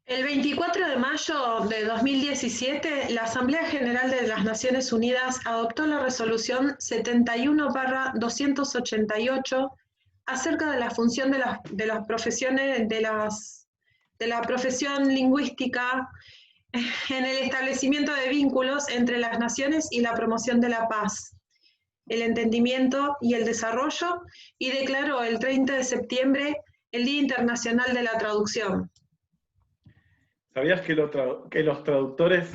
El 24 de mayo de 2017, la Asamblea General de las Naciones Unidas adoptó la resolución 71/288 acerca de la función de las profesiones de la profesión lingüística en el establecimiento de vínculos entre las naciones y la promoción de la paz, el entendimiento y el desarrollo, y declaró el 30 de septiembre el Día Internacional de la Traducción. ¿Sabías que los traductores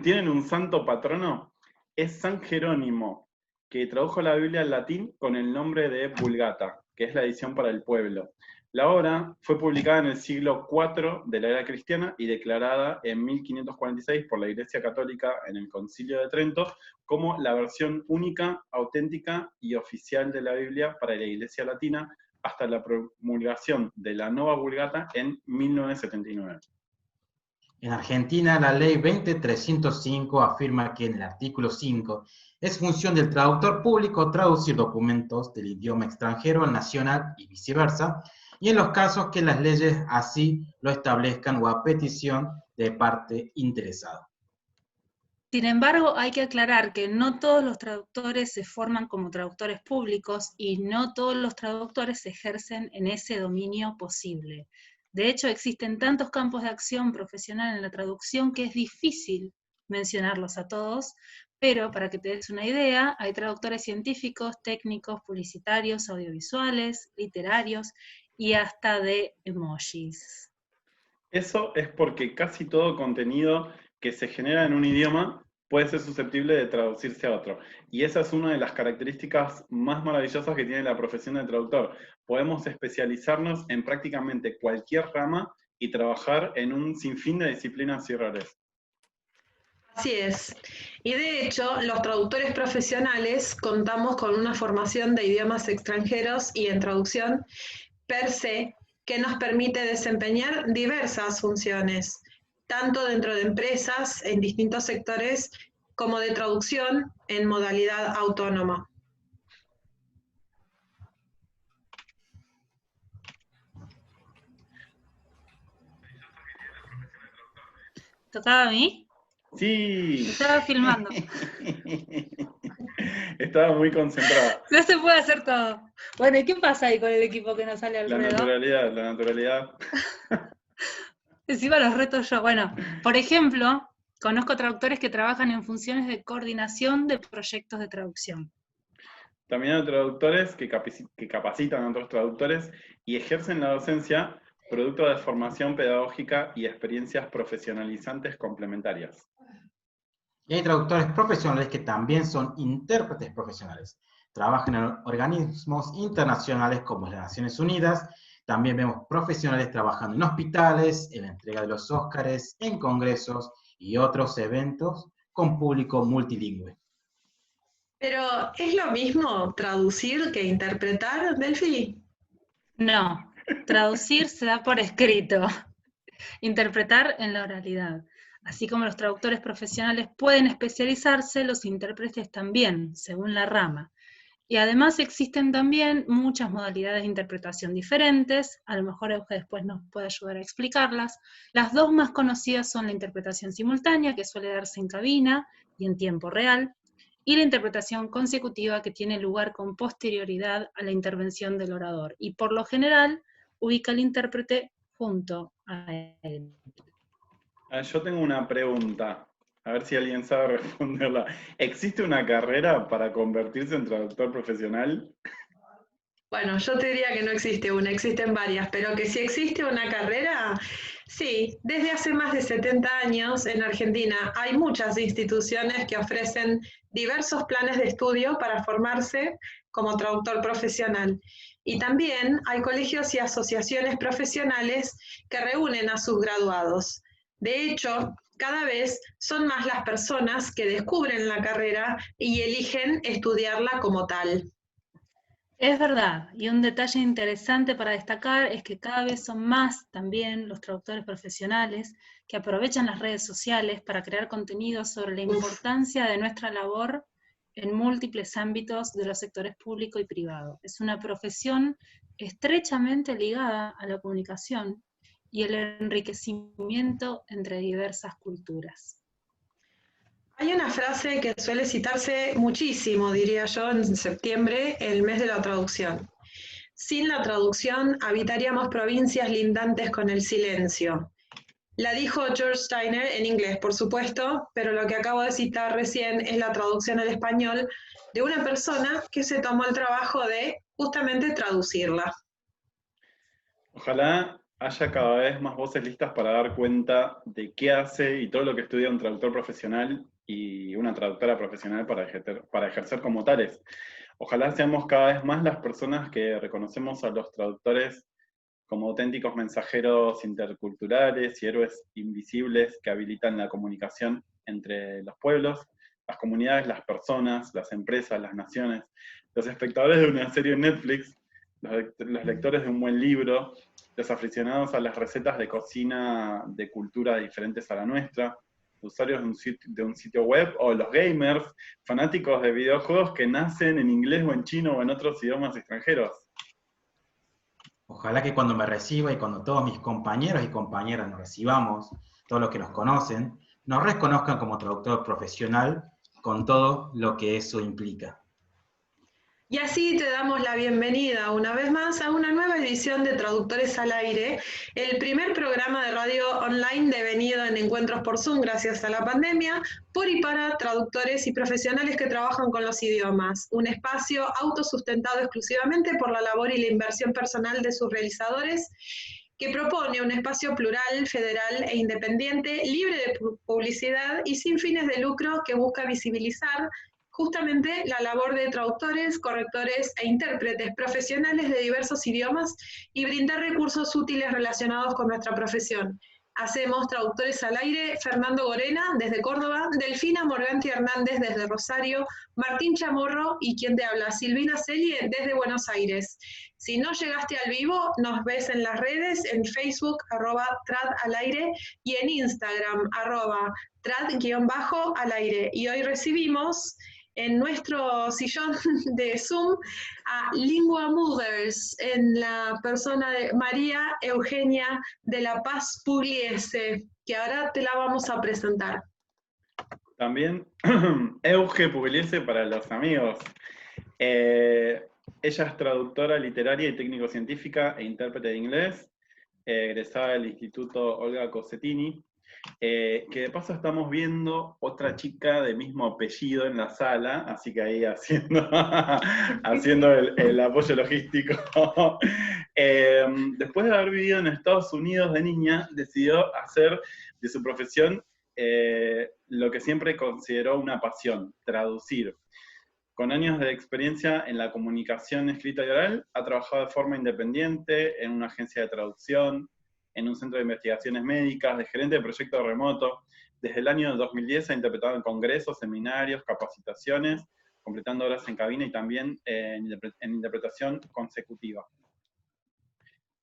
tienen un santo patrono? Es San Jerónimo, que tradujo la Biblia al latín con el nombre de Vulgata, que es la edición para el pueblo. La obra fue publicada en el siglo IV de la era cristiana y declarada en 1546 por la Iglesia Católica en el Concilio de Trento como la versión única, auténtica y oficial de la Biblia para la Iglesia Latina hasta la promulgación de la Nova Vulgata en 1979. En Argentina, la ley 20.305 afirma que en el artículo 5 es función del traductor público traducir documentos del idioma extranjero al nacional y viceversa, y en los casos que las leyes así lo establezcan o a petición de parte interesada. Sin embargo, hay que aclarar que no todos los traductores se forman como traductores públicos y no todos los traductores ejercen en ese dominio posible. De hecho, existen tantos campos de acción profesional en la traducción que es difícil mencionarlos a todos, pero para que te des una idea, hay traductores científicos, técnicos, publicitarios, audiovisuales, literarios y hasta de emojis. Eso es porque casi todo contenido que se genera en un idioma puede ser susceptible de traducirse a otro. Y esa es una de las características más maravillosas que tiene la profesión de traductor. Podemos especializarnos en prácticamente cualquier rama y trabajar en un sinfín de disciplinas y roles. Así es. Y de hecho, los traductores profesionales contamos con una formación de idiomas extranjeros y en traducción per se que nos permite desempeñar diversas funciones, tanto dentro de empresas en distintos sectores como de traducción en modalidad autónoma. ¿Tocaba a mí? Sí. Estaba filmando. Estaba muy concentrada. No se puede hacer todo. Bueno, ¿y qué pasa ahí con el equipo que no sale al ruedo? La naturalidad. Encima los retos yo. Bueno, por ejemplo, conozco traductores que trabajan en funciones de coordinación de proyectos de traducción. También hay traductores que capacitan a otros traductores y ejercen la docencia producto de formación pedagógica y experiencias profesionalizantes complementarias. Y hay traductores profesionales que también son intérpretes profesionales. Trabajan en organismos internacionales como las Naciones Unidas. También vemos profesionales trabajando en hospitales, en la entrega de los Óscares, en congresos y otros eventos con público multilingüe. Pero, ¿es lo mismo traducir que interpretar, Delphi? No, traducir se da por escrito, interpretar en la oralidad. Así como los traductores profesionales pueden especializarse, los intérpretes también, según la rama. Y además existen también muchas modalidades de interpretación diferentes, a lo mejor Euge después nos puede ayudar a explicarlas. Las dos más conocidas son la interpretación simultánea, que suele darse en cabina y en tiempo real, y la interpretación consecutiva, que tiene lugar con posterioridad a la intervención del orador, y por lo general ubica al intérprete junto a él. Yo tengo una pregunta, a ver si alguien sabe responderla. ¿Existe una carrera para convertirse en traductor profesional? Bueno, yo te diría que no existe una, existen varias, pero que si existe una carrera, sí, desde hace más de 70 años en Argentina hay muchas instituciones que ofrecen diversos planes de estudio para formarse como traductor profesional. Y también hay colegios y asociaciones profesionales que reúnen a sus graduados. De hecho, cada vez son más las personas que descubren la carrera y eligen estudiarla como tal. Es verdad, y un detalle interesante para destacar es que cada vez son más también los traductores profesionales que aprovechan las redes sociales para crear contenidos sobre la importancia de nuestra labor en múltiples ámbitos de los sectores público y privado. Es una profesión estrechamente ligada a la comunicación y el enriquecimiento entre diversas culturas. Hay una frase que suele citarse muchísimo, diría yo, en septiembre, el mes de la traducción. Sin la traducción, habitaríamos provincias lindantes con el silencio. La dijo George Steiner en inglés, por supuesto, pero lo que acabo de citar recién es la traducción al español de una persona que se tomó el trabajo de justamente traducirla. Ojalá haya cada vez más voces listas para dar cuenta de qué hace y todo lo que estudia un traductor profesional y una traductora profesional para ejercer como tales. Ojalá seamos cada vez más las personas que reconocemos a los traductores como auténticos mensajeros interculturales y héroes invisibles que habilitan la comunicación entre los pueblos, las comunidades, las personas, las empresas, las naciones, los espectadores de una serie en Netflix, los lectores de un buen libro, los aficionados a las recetas de cocina de cultura diferentes a la nuestra, los usuarios de un sitio web, o los gamers, fanáticos de videojuegos que nacen en inglés o en chino o en otros idiomas extranjeros. Ojalá que cuando me reciba y cuando todos mis compañeros y compañeras nos recibamos, todos los que nos conocen, nos reconozcan como traductor profesional con todo lo que eso implica. Y así te damos la bienvenida una vez más a una nueva edición de Traductores al Aire, el primer programa de radio online devenido en encuentros por Zoom gracias a la pandemia, por y para traductores y profesionales que trabajan con los idiomas, un espacio autosustentado exclusivamente por la labor y la inversión personal de sus realizadores, que propone un espacio plural, federal e independiente, libre de publicidad y sin fines de lucro que busca visibilizar justamente la labor de traductores, correctores e intérpretes profesionales de diversos idiomas y brindar recursos útiles relacionados con nuestra profesión. Hacemos Traductores al Aire, Fernando Gorena desde Córdoba, Delfina Morganti Hernández desde Rosario, Martín Chamorro y quien te habla, Silvina Celie desde Buenos Aires. Si no llegaste al vivo, nos ves en las redes, en Facebook, @tradalaire y en Instagram, @trad_alaire. Y hoy recibimos en nuestro sillón de Zoom a Lingua Movers, en la persona de María Eugenia de la Paz Pugliese, que ahora te la vamos a presentar. También Euge Pugliese para los amigos. Ella es traductora literaria y técnico-científica e intérprete de inglés, egresada del Instituto Olga Cossettini, que de paso estamos viendo otra chica de mismo apellido en la sala, así que ahí haciendo el apoyo logístico. Después de haber vivido en Estados Unidos de niña, decidió hacer de su profesión lo que siempre consideró una pasión, traducir. Con años de experiencia en la comunicación escrita y oral, ha trabajado de forma independiente en una agencia de traducción, en un centro de investigaciones médicas, de gerente de proyecto remoto. Desde el año 2010 ha interpretado en congresos, seminarios, capacitaciones, completando horas en cabina y también en interpretación consecutiva.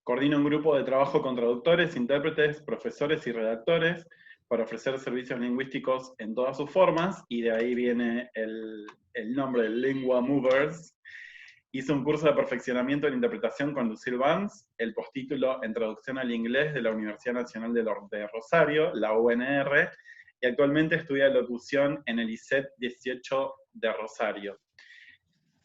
Coordina un grupo de trabajo con traductores, intérpretes, profesores y redactores para ofrecer servicios lingüísticos en todas sus formas, y de ahí viene el nombre de Lingua Movers. Hizo un curso de perfeccionamiento en interpretación con Lucille Vance, el postítulo en traducción al inglés de la Universidad Nacional de Rosario, la UNR, y actualmente estudia locución en el ISET 18 de Rosario.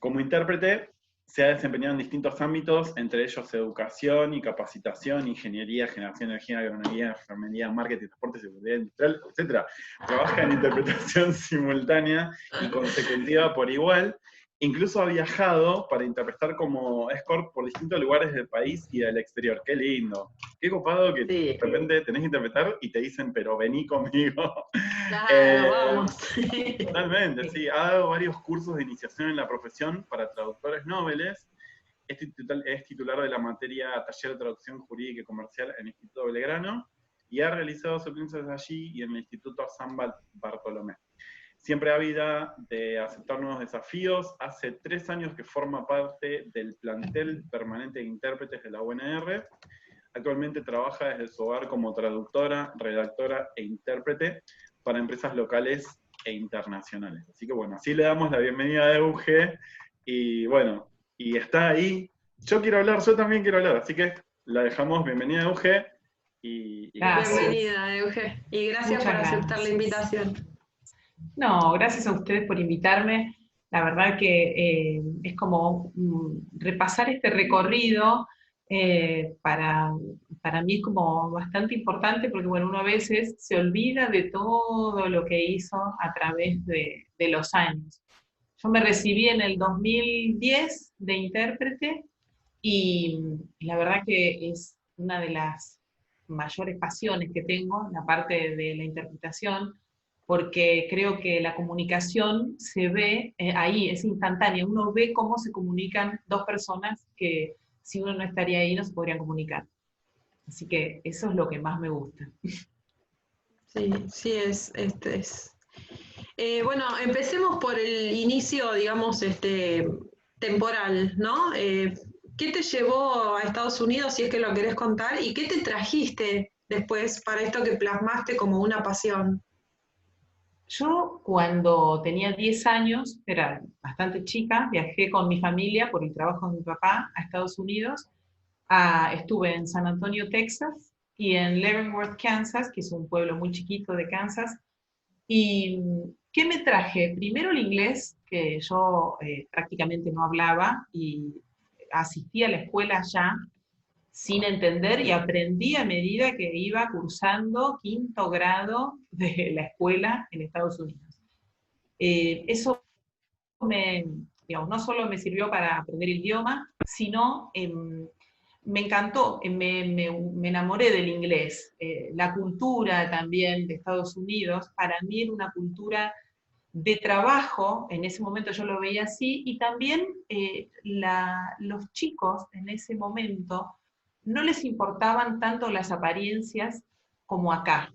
Como intérprete, se ha desempeñado en distintos ámbitos, entre ellos educación y capacitación, ingeniería, generación de energía, agronomía, enfermería, marketing, transporte, seguridad industrial, etc. Trabaja en interpretación simultánea y consecutiva por igual. Incluso ha viajado para interpretar como escort por distintos lugares del país y del exterior. ¡Qué lindo! Qué copado que de repente tenés que interpretar y te dicen, pero vení conmigo. Claro, vamos. Totalmente, sí. Ha dado varios cursos de iniciación en la profesión para traductores noveles. Es titular de la materia Taller de Traducción Jurídica y Comercial en el Instituto Belgrano y ha realizado suplencias allí y en el Instituto San Bartolomé. Siempre ávida de aceptar nuevos desafíos, hace 3 años que forma parte del plantel permanente de intérpretes de la UNR. Actualmente trabaja desde su hogar como traductora, redactora e intérprete para empresas locales e internacionales. Así que bueno, así le damos la bienvenida a Euge, y bueno, y está ahí. Yo también quiero hablar, así que la dejamos. Bienvenida Euge. Y Gracias. Bienvenida, Euge, y gracias Muchas por aceptar la gracias. invitación. No, gracias a ustedes por invitarme. La verdad que es como repasar este recorrido para mí es como bastante importante porque bueno, uno a veces se olvida de todo lo que hizo a través de los años. Yo me recibí en el 2010 de intérprete y la verdad que es una de las mayores pasiones que tengo, la parte de la interpretación, porque creo que la comunicación se ve ahí, es instantánea. Uno ve cómo se comunican dos personas que si uno no estaría ahí no se podrían comunicar. Así que eso es lo que más me gusta. Sí, sí es. Bueno, empecemos por el inicio, digamos, temporal, ¿no? ¿Qué te llevó a Estados Unidos, si es que lo querés contar, y qué te trajiste después para esto que plasmaste como una pasión? Yo cuando tenía 10 años, era bastante chica, viajé con mi familia por el trabajo de mi papá a Estados Unidos. Estuve en San Antonio, Texas, y en Leavenworth, Kansas, que es un pueblo muy chiquito de Kansas. ¿Y qué me traje? Primero el inglés, que yo prácticamente no hablaba, y asistí a la escuela allá sin entender y aprendí a medida que iba cursando quinto grado de la escuela en Estados Unidos. Eso digamos, no solo me sirvió para aprender el idioma, sino me encantó, me enamoré del inglés. La cultura también de Estados Unidos, para mí era una cultura de trabajo, en ese momento yo lo veía así, y también los chicos en ese momento no les importaban tanto las apariencias como acá.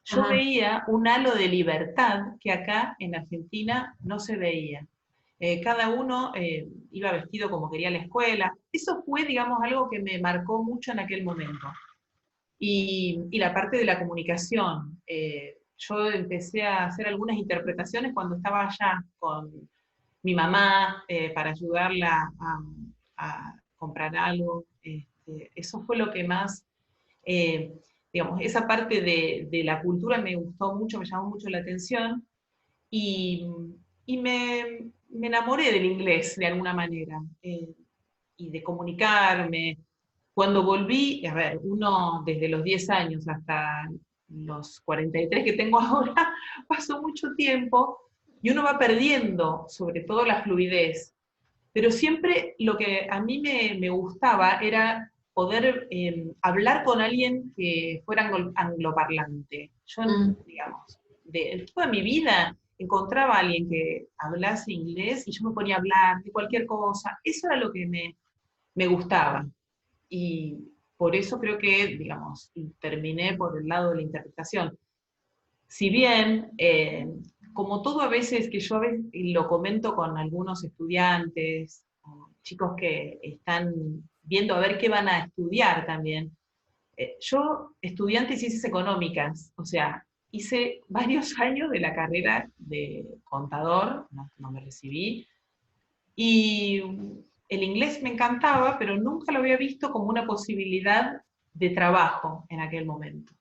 Yo Ajá. veía un halo de libertad que acá en Argentina no se veía. Cada uno iba vestido como quería a la escuela. Eso fue, digamos, algo que me marcó mucho en aquel momento. Y la parte de la comunicación. Yo empecé a hacer algunas interpretaciones cuando estaba allá con mi mamá para ayudarla a comprar algo. Eso fue lo que más eh, digamos, esa parte de la cultura me gustó mucho, me llamó mucho la atención y, y me enamoré del inglés de alguna manera y de comunicarme. Cuando volví, a ver, uno desde los 10 años hasta los 43 que tengo ahora, pasó mucho tiempo y uno va perdiendo sobre todo la fluidez. Pero siempre lo que a mí me gustaba era poder hablar con alguien que fuera angloparlante. Yo, digamos, toda mi vida encontraba a alguien que hablase inglés y yo me ponía a hablar de cualquier cosa. Eso era lo que me gustaba. Y por eso creo que, digamos, terminé por el lado de la interpretación. Si bien, como todo a veces que yo a veces lo comento con algunos estudiantes, o chicos que están viendo a ver qué van a estudiar también, yo estudié ciencias económicas, o sea, hice varios años de la carrera de contador, no me recibí, y el inglés me encantaba, pero nunca lo había visto como una posibilidad de trabajo en aquel momento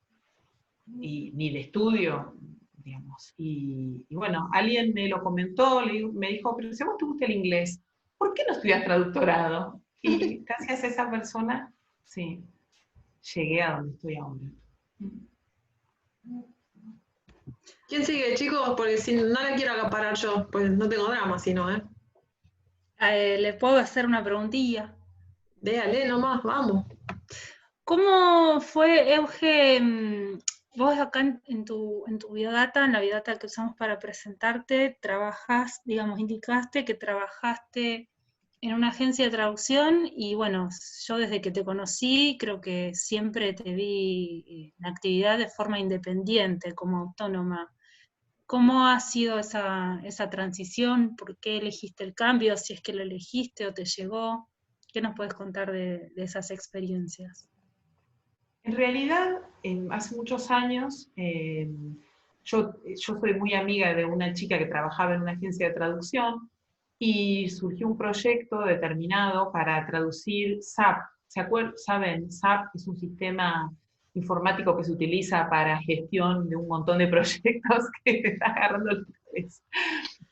y ni de estudio, digamos. Y bueno, alguien me lo comentó, me dijo, pero si a vos te gusta el inglés, ¿por qué no estudias traductorado? Y gracias a esa persona, sí, llegué a donde estoy ahora. ¿Quién sigue, chicos? Porque si no la quiero acaparar yo, pues no tengo drama, sino, ¿eh? ¿Le puedo hacer una preguntilla? Déjale nomás, vamos. ¿Cómo fue, Euge, vos acá en tu biodata, en la biodata que usamos para presentarte, trabajás, digamos, indicaste que trabajaste en una agencia de traducción y bueno, yo desde que te conocí creo que siempre te vi en actividad de forma independiente, como autónoma. ¿Cómo ha sido esa transición? ¿Por qué elegiste el cambio? Si es que lo elegiste o te llegó. ¿Qué nos puedes contar de esas experiencias? En realidad, hace muchos años, yo soy muy amiga de una chica que trabajaba en una agencia de traducción y surgió un proyecto determinado para traducir SAP. ¿Saben? SAP es un sistema informático que se utiliza para gestión de un montón de proyectos que te está agarrando la cabeza.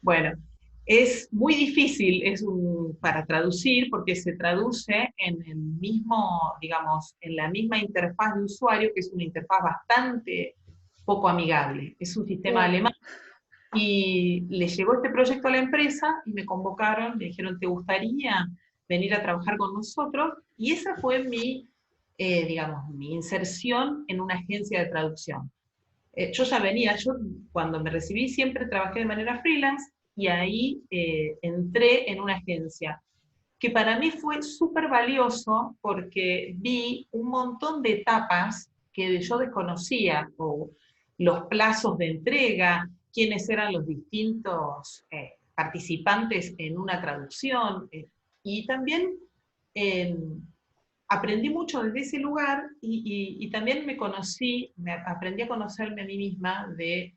Bueno, es muy difícil para traducir porque se traduce en el mismo, digamos, en la misma interfaz de usuario, que es una interfaz bastante poco amigable. Es un sistema alemán. Y le llegó este proyecto a la empresa y me convocaron, me dijeron, ¿te gustaría venir a trabajar con nosotros? Y esa fue mi, digamos, mi inserción en una agencia de traducción. Yo cuando me recibí siempre trabajé de manera freelance y ahí entré en una agencia, que para mí fue súper valioso porque vi un montón de etapas que yo desconocía, o los plazos de entrega, quiénes eran los distintos participantes en una traducción, y también aprendí mucho desde ese lugar y también aprendí a conocerme a mí misma de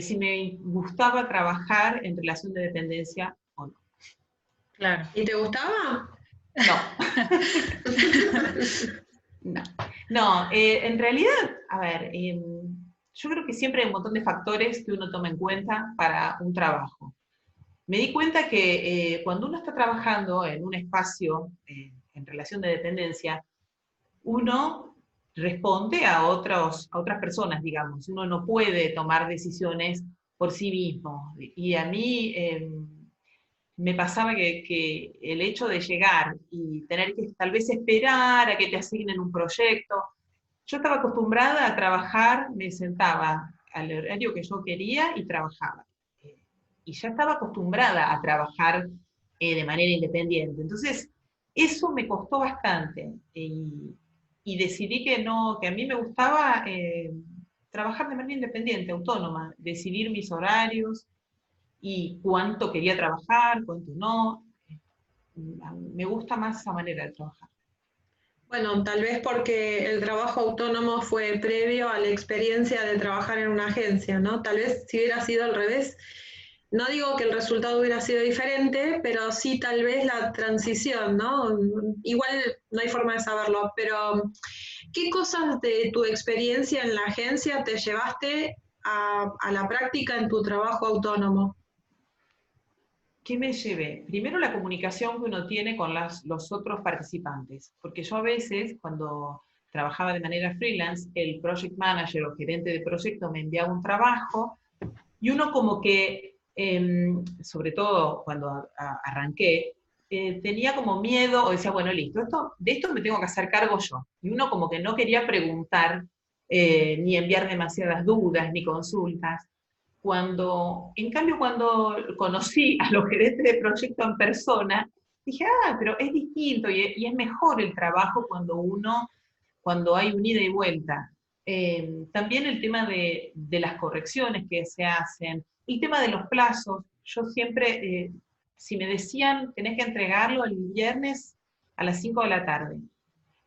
si me gustaba trabajar en relación de dependencia o no. Claro. ¿Y te gustaba? No. No, no, en realidad, a ver, yo creo que siempre hay un montón de factores que uno toma en cuenta para un trabajo. Me di cuenta que cuando uno está trabajando en un espacio en relación de dependencia, uno responde a otras personas, digamos. Uno no puede tomar decisiones por sí mismo. Y a mí me pasaba que el hecho de llegar y tener que tal vez esperar a que te asignen un proyecto, yo estaba acostumbrada a trabajar, me sentaba al horario que yo quería y trabajaba. Y ya estaba acostumbrada a trabajar de manera independiente. Entonces, eso me costó bastante. Y decidí que a mí me gustaba trabajar de manera independiente, autónoma, decidir mis horarios y cuánto quería trabajar, cuánto no. Me gusta más esa manera de trabajar. Bueno, tal vez porque el trabajo autónomo fue previo a la experiencia de trabajar en una agencia, ¿no? Tal vez si hubiera sido al revés, no digo que el resultado hubiera sido diferente, pero sí tal vez la transición, ¿no? Igual no hay forma de saberlo, pero ¿qué cosas de tu experiencia en la agencia te llevaste a la práctica en tu trabajo autónomo? ¿Qué me llevé? Primero la comunicación que uno tiene con los otros participantes, porque yo a veces, cuando trabajaba de manera freelance, el project manager o gerente de proyecto me enviaba un trabajo, y uno como que, sobre todo cuando arranqué, tenía como miedo, o decía, bueno, listo, de esto me tengo que hacer cargo yo. Y uno como que no quería preguntar, ni enviar demasiadas dudas, ni consultas. En cambio, cuando conocí a los gerentes de proyecto en persona, dije, pero es distinto y es mejor el trabajo cuando hay un ida y vuelta. También el tema de las correcciones que se hacen, el tema de los plazos. Yo siempre, si me decían, tenés que entregarlo el viernes a las 5 de la tarde,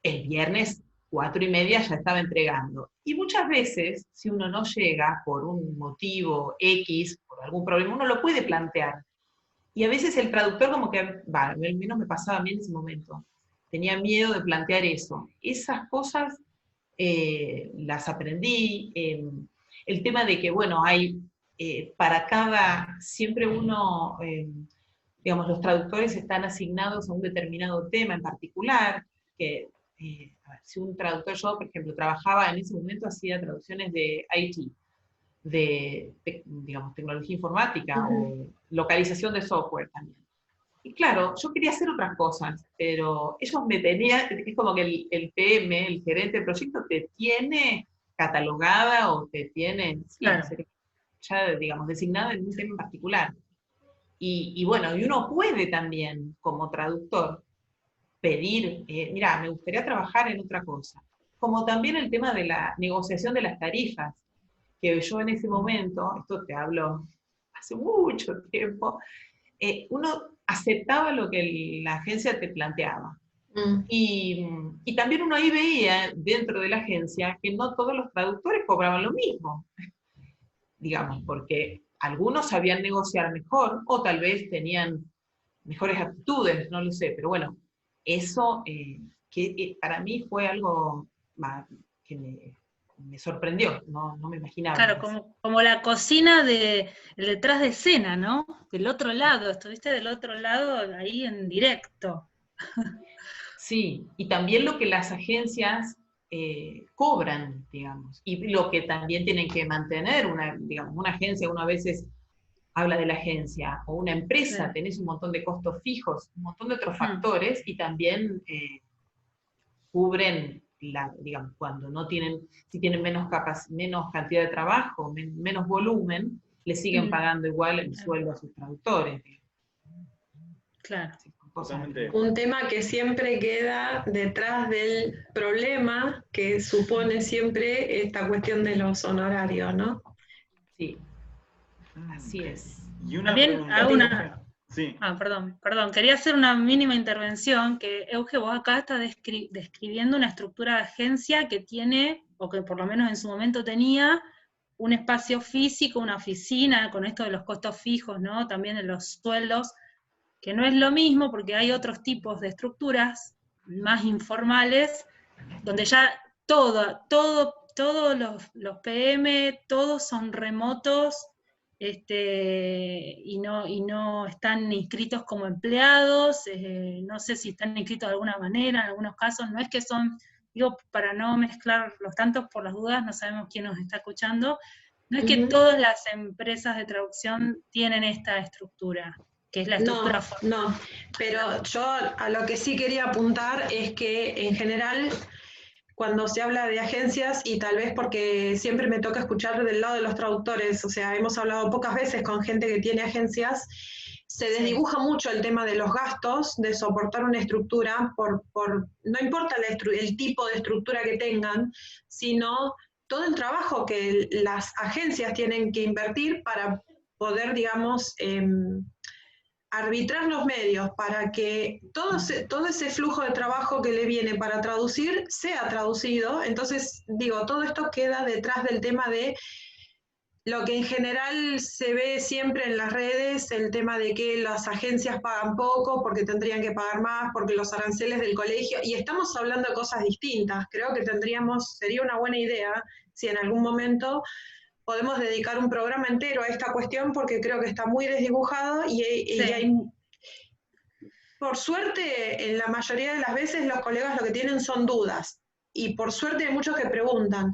el viernes 4:30 ya estaba entregando. Y muchas veces, si uno no llega por un motivo X, por algún problema, uno lo puede plantear. Y a veces el traductor como que, al menos me pasaba a mí en ese momento, tenía miedo de plantear eso. Esas cosas las aprendí. El tema de que, bueno, hay siempre uno, digamos, los traductores están asignados a un determinado tema en particular, que a ver, si un traductor, yo por ejemplo trabajaba en ese momento, hacía traducciones de IT, digamos, tecnología informática o localización de software también. Y claro, yo quería hacer otras cosas, pero ellos me tenían, es como que el PM, el gerente del proyecto, te tiene catalogada o te tiene, Claro. ya digamos, designada en un tema en particular. Y bueno, y uno puede también, como traductor, pedir, mira, me gustaría trabajar en otra cosa. Como también el tema de la negociación de las tarifas, que yo en ese momento, esto te hablo hace mucho tiempo, uno aceptaba lo que la agencia te planteaba. Y también uno ahí veía dentro de la agencia que no todos los traductores cobraban lo mismo, digamos, porque algunos sabían negociar mejor o tal vez tenían mejores aptitudes, no lo sé, pero bueno, eso para mí fue algo que me sorprendió, no me imaginaba. Claro, como la cocina de el detrás de escena, ¿no? Del otro lado, estuviste del otro lado ahí en directo. Sí, y también lo que las agencias cobran, digamos, y lo que también tienen que mantener digamos, una agencia, uno a veces habla de la agencia, o una empresa, Sí. tenés un montón de costos fijos, un montón de otros factores, y también cubren, digamos, cuando no tienen, si tienen menos cantidad de trabajo, menos volumen, le siguen pagando igual el sueldo a sus traductores. Claro. Totalmente. Un tema que siempre queda detrás del problema que supone siempre esta cuestión de los honorarios, ¿no? Sí, así es. Y una También pregunta. hago una... Sí. Perdón. Quería hacer una mínima intervención, que Euge, vos acá estás describiendo una estructura de agencia que tiene, o que por lo menos en su momento tenía, un espacio físico, una oficina, con esto de los costos fijos, ¿no? También de los sueldos, que no es lo mismo porque hay otros tipos de estructuras más informales, donde ya todos los PM, todos son remotos, y no están inscritos como empleados, no sé si están inscritos de alguna manera, en algunos casos, no es que son, digo, para no mezclar los tantos por las dudas, no sabemos quién nos está escuchando, no es que todas las empresas de traducción tienen esta estructura, que es la estructura formal. No, pero yo a lo que sí quería apuntar es que en general cuando se habla de agencias, y tal vez porque siempre me toca escuchar del lado de los traductores, o sea, hemos hablado pocas veces con gente que tiene agencias, se desdibuja mucho el tema de los gastos, de soportar una estructura, no importa el tipo de estructura que tengan, sino todo el trabajo que las agencias tienen que invertir para poder, digamos, arbitrar los medios para que todo ese flujo de trabajo que le viene para traducir sea traducido. Entonces, digo, todo esto queda detrás del tema de lo que en general se ve siempre en las redes, el tema de que las agencias pagan poco porque tendrían que pagar más, porque los aranceles del colegio, y estamos hablando de cosas distintas. Creo que sería una buena idea si en algún momento podemos dedicar un programa entero a esta cuestión porque creo que está muy desdibujado y hay, por suerte, en la mayoría de las veces los colegas lo que tienen son dudas y por suerte hay muchos que preguntan,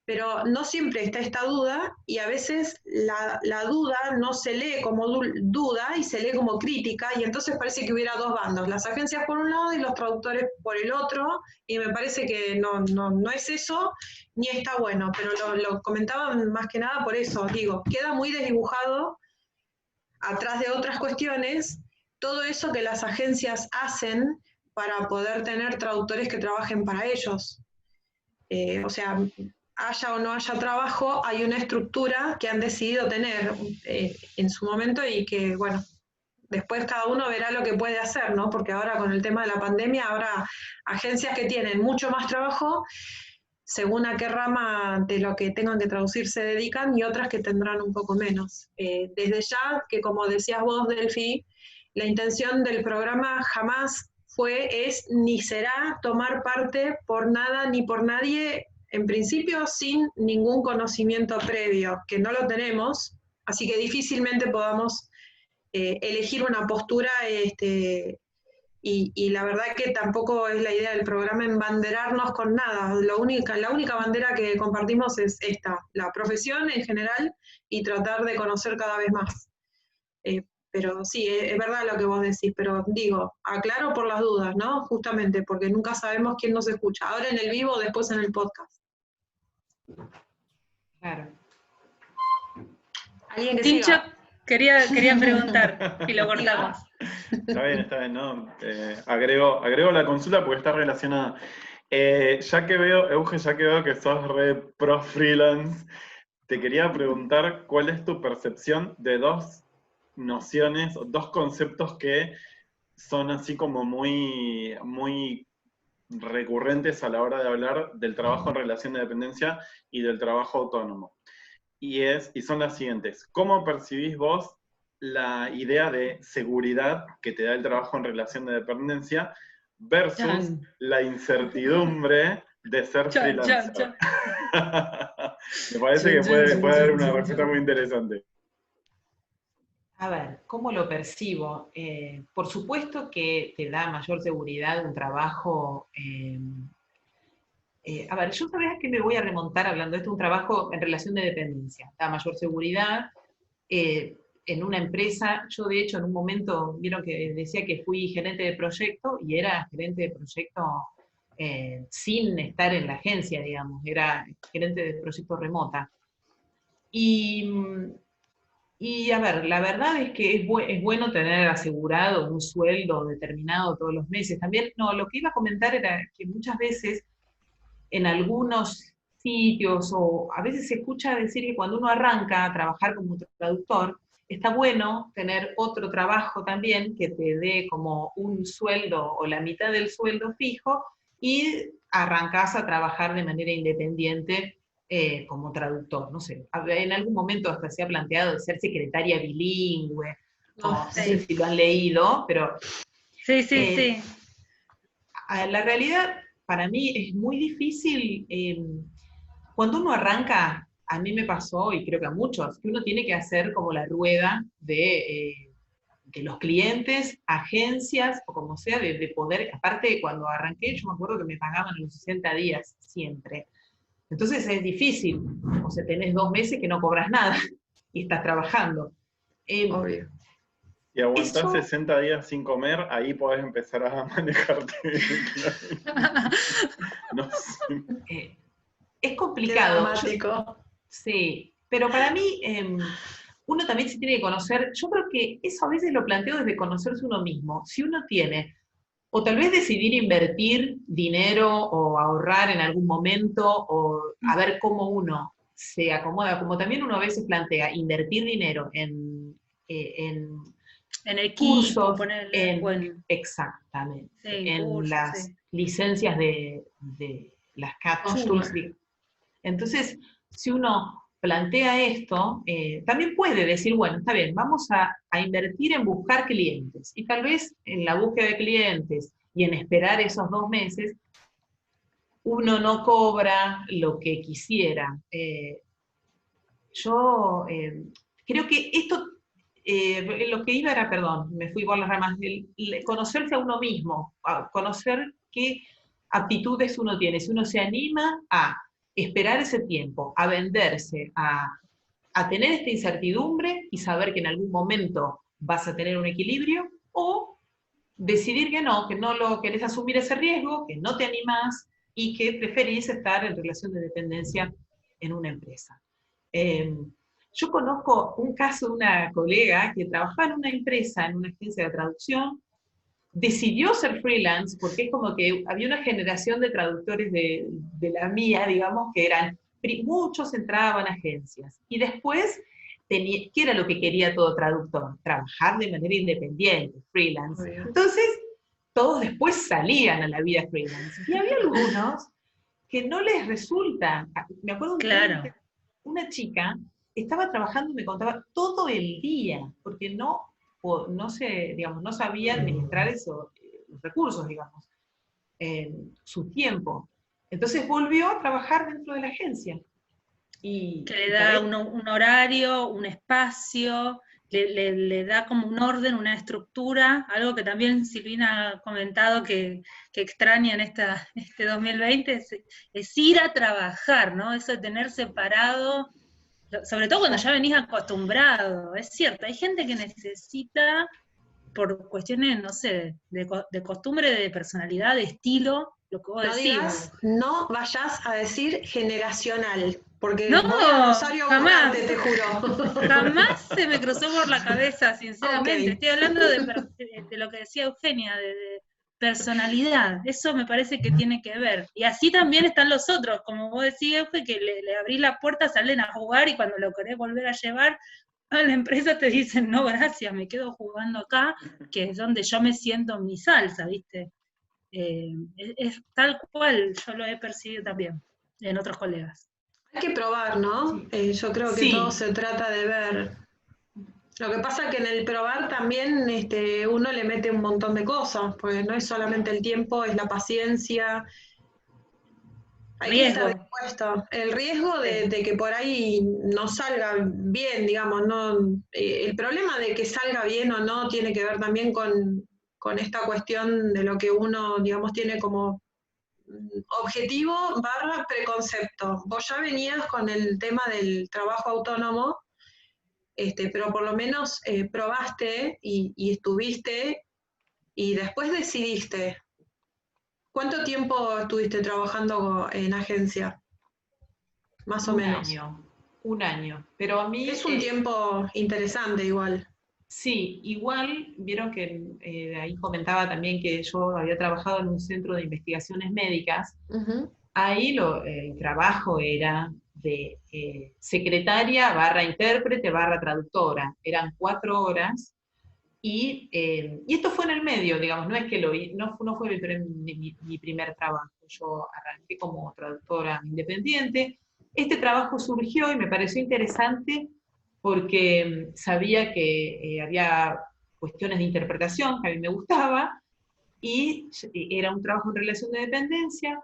pero no siempre está esta duda y a veces la duda no se lee como duda y se lee como crítica y entonces parece que hubiera dos bandos, las agencias por un lado y los traductores por el otro, y me parece que no es eso ni está bueno, pero lo comentaba más que nada por eso, digo, queda muy desdibujado atrás de otras cuestiones todo eso que las agencias hacen para poder tener traductores que trabajen para ellos. O sea, haya o no haya trabajo, hay una estructura que han decidido tener en su momento y que, bueno, después cada uno verá lo que puede hacer, ¿no? Porque ahora con el tema de la pandemia habrá agencias que tienen mucho más trabajo según a qué rama de lo que tengan que traducir se dedican y otras que tendrán un poco menos. Desde ya, que como decías vos, Delphi, la intención del programa jamás es ni será tomar parte por nada ni por nadie, en principio sin ningún conocimiento previo, que no lo tenemos, así que difícilmente podamos elegir una postura y la verdad que tampoco es la idea del programa embanderarnos con nada. La única bandera que compartimos es esta, la profesión en general y tratar de conocer cada vez más. Pero sí, es verdad lo que vos decís, pero digo, aclaro por las dudas, ¿no? Justamente, porque nunca sabemos quién nos escucha, ahora en el vivo o después en el podcast. Claro. ¿Alguien que Tincho siga? quería preguntar y lo cortamos. Está bien, ¿no? Agrego la consulta porque está relacionada. Ya que veo, Euge, que sos re pro freelance, te quería preguntar cuál es tu percepción de dos nociones, dos conceptos que son así como muy, muy recurrentes a la hora de hablar del trabajo en relación de dependencia y del trabajo autónomo. Y son las siguientes. ¿Cómo percibís vos la idea de seguridad que te da el trabajo en relación de dependencia versus la incertidumbre de ser Chan, freelancer. chan, Me parece que puede haber una respuesta muy interesante. A ver, ¿cómo lo percibo? Por supuesto que te da mayor seguridad un trabajo. A ver, yo sabía que me voy a remontar hablando de esto, un trabajo en relación de dependencia. Da mayor seguridad. En una empresa, yo de hecho en un momento, vieron que decía que fui gerente de proyecto y era gerente de proyecto sin estar en la agencia, digamos, era gerente de proyecto remota. Y a ver, la verdad es que es bueno tener asegurado un sueldo determinado todos los meses. También, no, lo que iba a comentar era que muchas veces en algunos sitios, o a veces se escucha decir que cuando uno arranca a trabajar como traductor, está bueno tener otro trabajo también que te dé como un sueldo o la mitad del sueldo fijo y arrancás a trabajar de manera independiente como traductor. No sé, en algún momento hasta se ha planteado de ser secretaria bilingüe, no sé si lo han leído, pero Sí, sí, sí. la realidad para mí es muy difícil. Cuando uno arranca, a mí me pasó, y creo que a muchos, que uno tiene que hacer como la rueda de que los clientes, agencias, o como sea, de poder, aparte cuando arranqué, yo me acuerdo que me pagaban a los 60 días, siempre. Entonces es difícil, o sea, tenés 2 meses que no cobras nada, y estás trabajando. Obvio. Y aguantás Eso- 60 días sin comer, ahí podés empezar a manejarte. No sé. Es Qué complicado. dramático. Sí, pero para mí uno también se tiene que conocer, yo creo que eso a veces lo planteo desde conocerse uno mismo. Si uno tiene, o tal vez decidir invertir dinero o ahorrar en algún momento, o a ver cómo uno se acomoda, como también uno a veces plantea, invertir dinero en En equipo, cursos, ponerle, bueno, exactamente, sí, en en cursos, las sí. licencias de las CAT-Tools. Consumer. Entonces, si uno plantea esto, también puede decir, bueno, está bien, vamos a invertir en buscar clientes. Y tal vez en la búsqueda de clientes y en esperar esos 2 meses, uno no cobra lo que quisiera. Yo creo que esto, lo que iba era, perdón, me fui por las ramas, conocerse a uno mismo, conocer qué aptitudes uno tiene, si uno se anima a esperar ese tiempo, a venderse, a tener esta incertidumbre y saber que en algún momento vas a tener un equilibrio, o decidir que no lo querés asumir ese riesgo, que no te animás y que preferís estar en relación de dependencia en una empresa. Yo conozco un caso de una colega que trabajaba en una empresa, en una agencia de traducción, decidió ser freelance porque es como que había una generación de traductores de la mía, digamos, que eran, muchos entraban a agencias. Y después, ¿qué era lo que quería todo traductor? Trabajar de manera independiente, freelance. Obvio. Entonces, todos después salían a la vida freelance. Y había algunos que no les resulta. Me acuerdo Claro. que una chica estaba trabajando y me contaba todo el día, porque no se, digamos, no sabía administrar eso, los recursos, digamos, su tiempo. Entonces volvió a trabajar dentro de la agencia. Que le da un horario, un espacio, le da como un orden, una estructura, algo que también Silvina ha comentado que extraña en este 2020, es ir a trabajar, ¿no? Eso de tener separado, sobre todo cuando ya venís acostumbrado, es cierto, hay gente que necesita, por cuestiones, no sé, de costumbre, de personalidad, de estilo, lo que vos No decís. digas, no vayas a decir generacional, porque No, voy a Rosario a jamás. buscarte, te juro. Jamás se me cruzó por la cabeza, sinceramente. Ok. Estoy hablando de lo que decía Eugenia, de personalidad. Eso me parece que tiene que ver. Y así también están los otros, como vos decías, Euge, que le abrís la puerta, salen a jugar y cuando lo querés volver a llevar a la empresa te dicen, no, gracias, me quedo jugando acá, que es donde yo me siento mi salsa, ¿viste? Es tal cual, yo lo he percibido también en otros colegas. Hay que probar, ¿no? Yo creo que todo se trata de ver. Lo que pasa es que en el probar también uno le mete un montón de cosas, porque no es solamente el tiempo, es la paciencia, Hay que estar Riesgo. dispuesto. El riesgo de que por ahí no salga bien, digamos, no, el problema de que salga bien o no tiene que ver también con esta cuestión de lo que uno, digamos, tiene como objetivo barra preconcepto. Vos ya venías con el tema del trabajo autónomo, pero por lo menos probaste y estuviste y después decidiste. ¿Cuánto tiempo estuviste trabajando en agencia? Más o menos. Un año. Pero a mí, Es un tiempo interesante igual. sí, igual vieron que ahí comentaba también que yo había trabajado en un centro de investigaciones médicas. Ujú. Ahí el trabajo era de secretaria barra intérprete barra traductora. Eran 4 horas. Y esto fue en el medio, digamos, no es que no fue mi primer trabajo. Yo arranqué como traductora independiente. Este trabajo surgió y me pareció interesante porque sabía que había cuestiones de interpretación que a mí me gustaba y era un trabajo en relación de dependencia.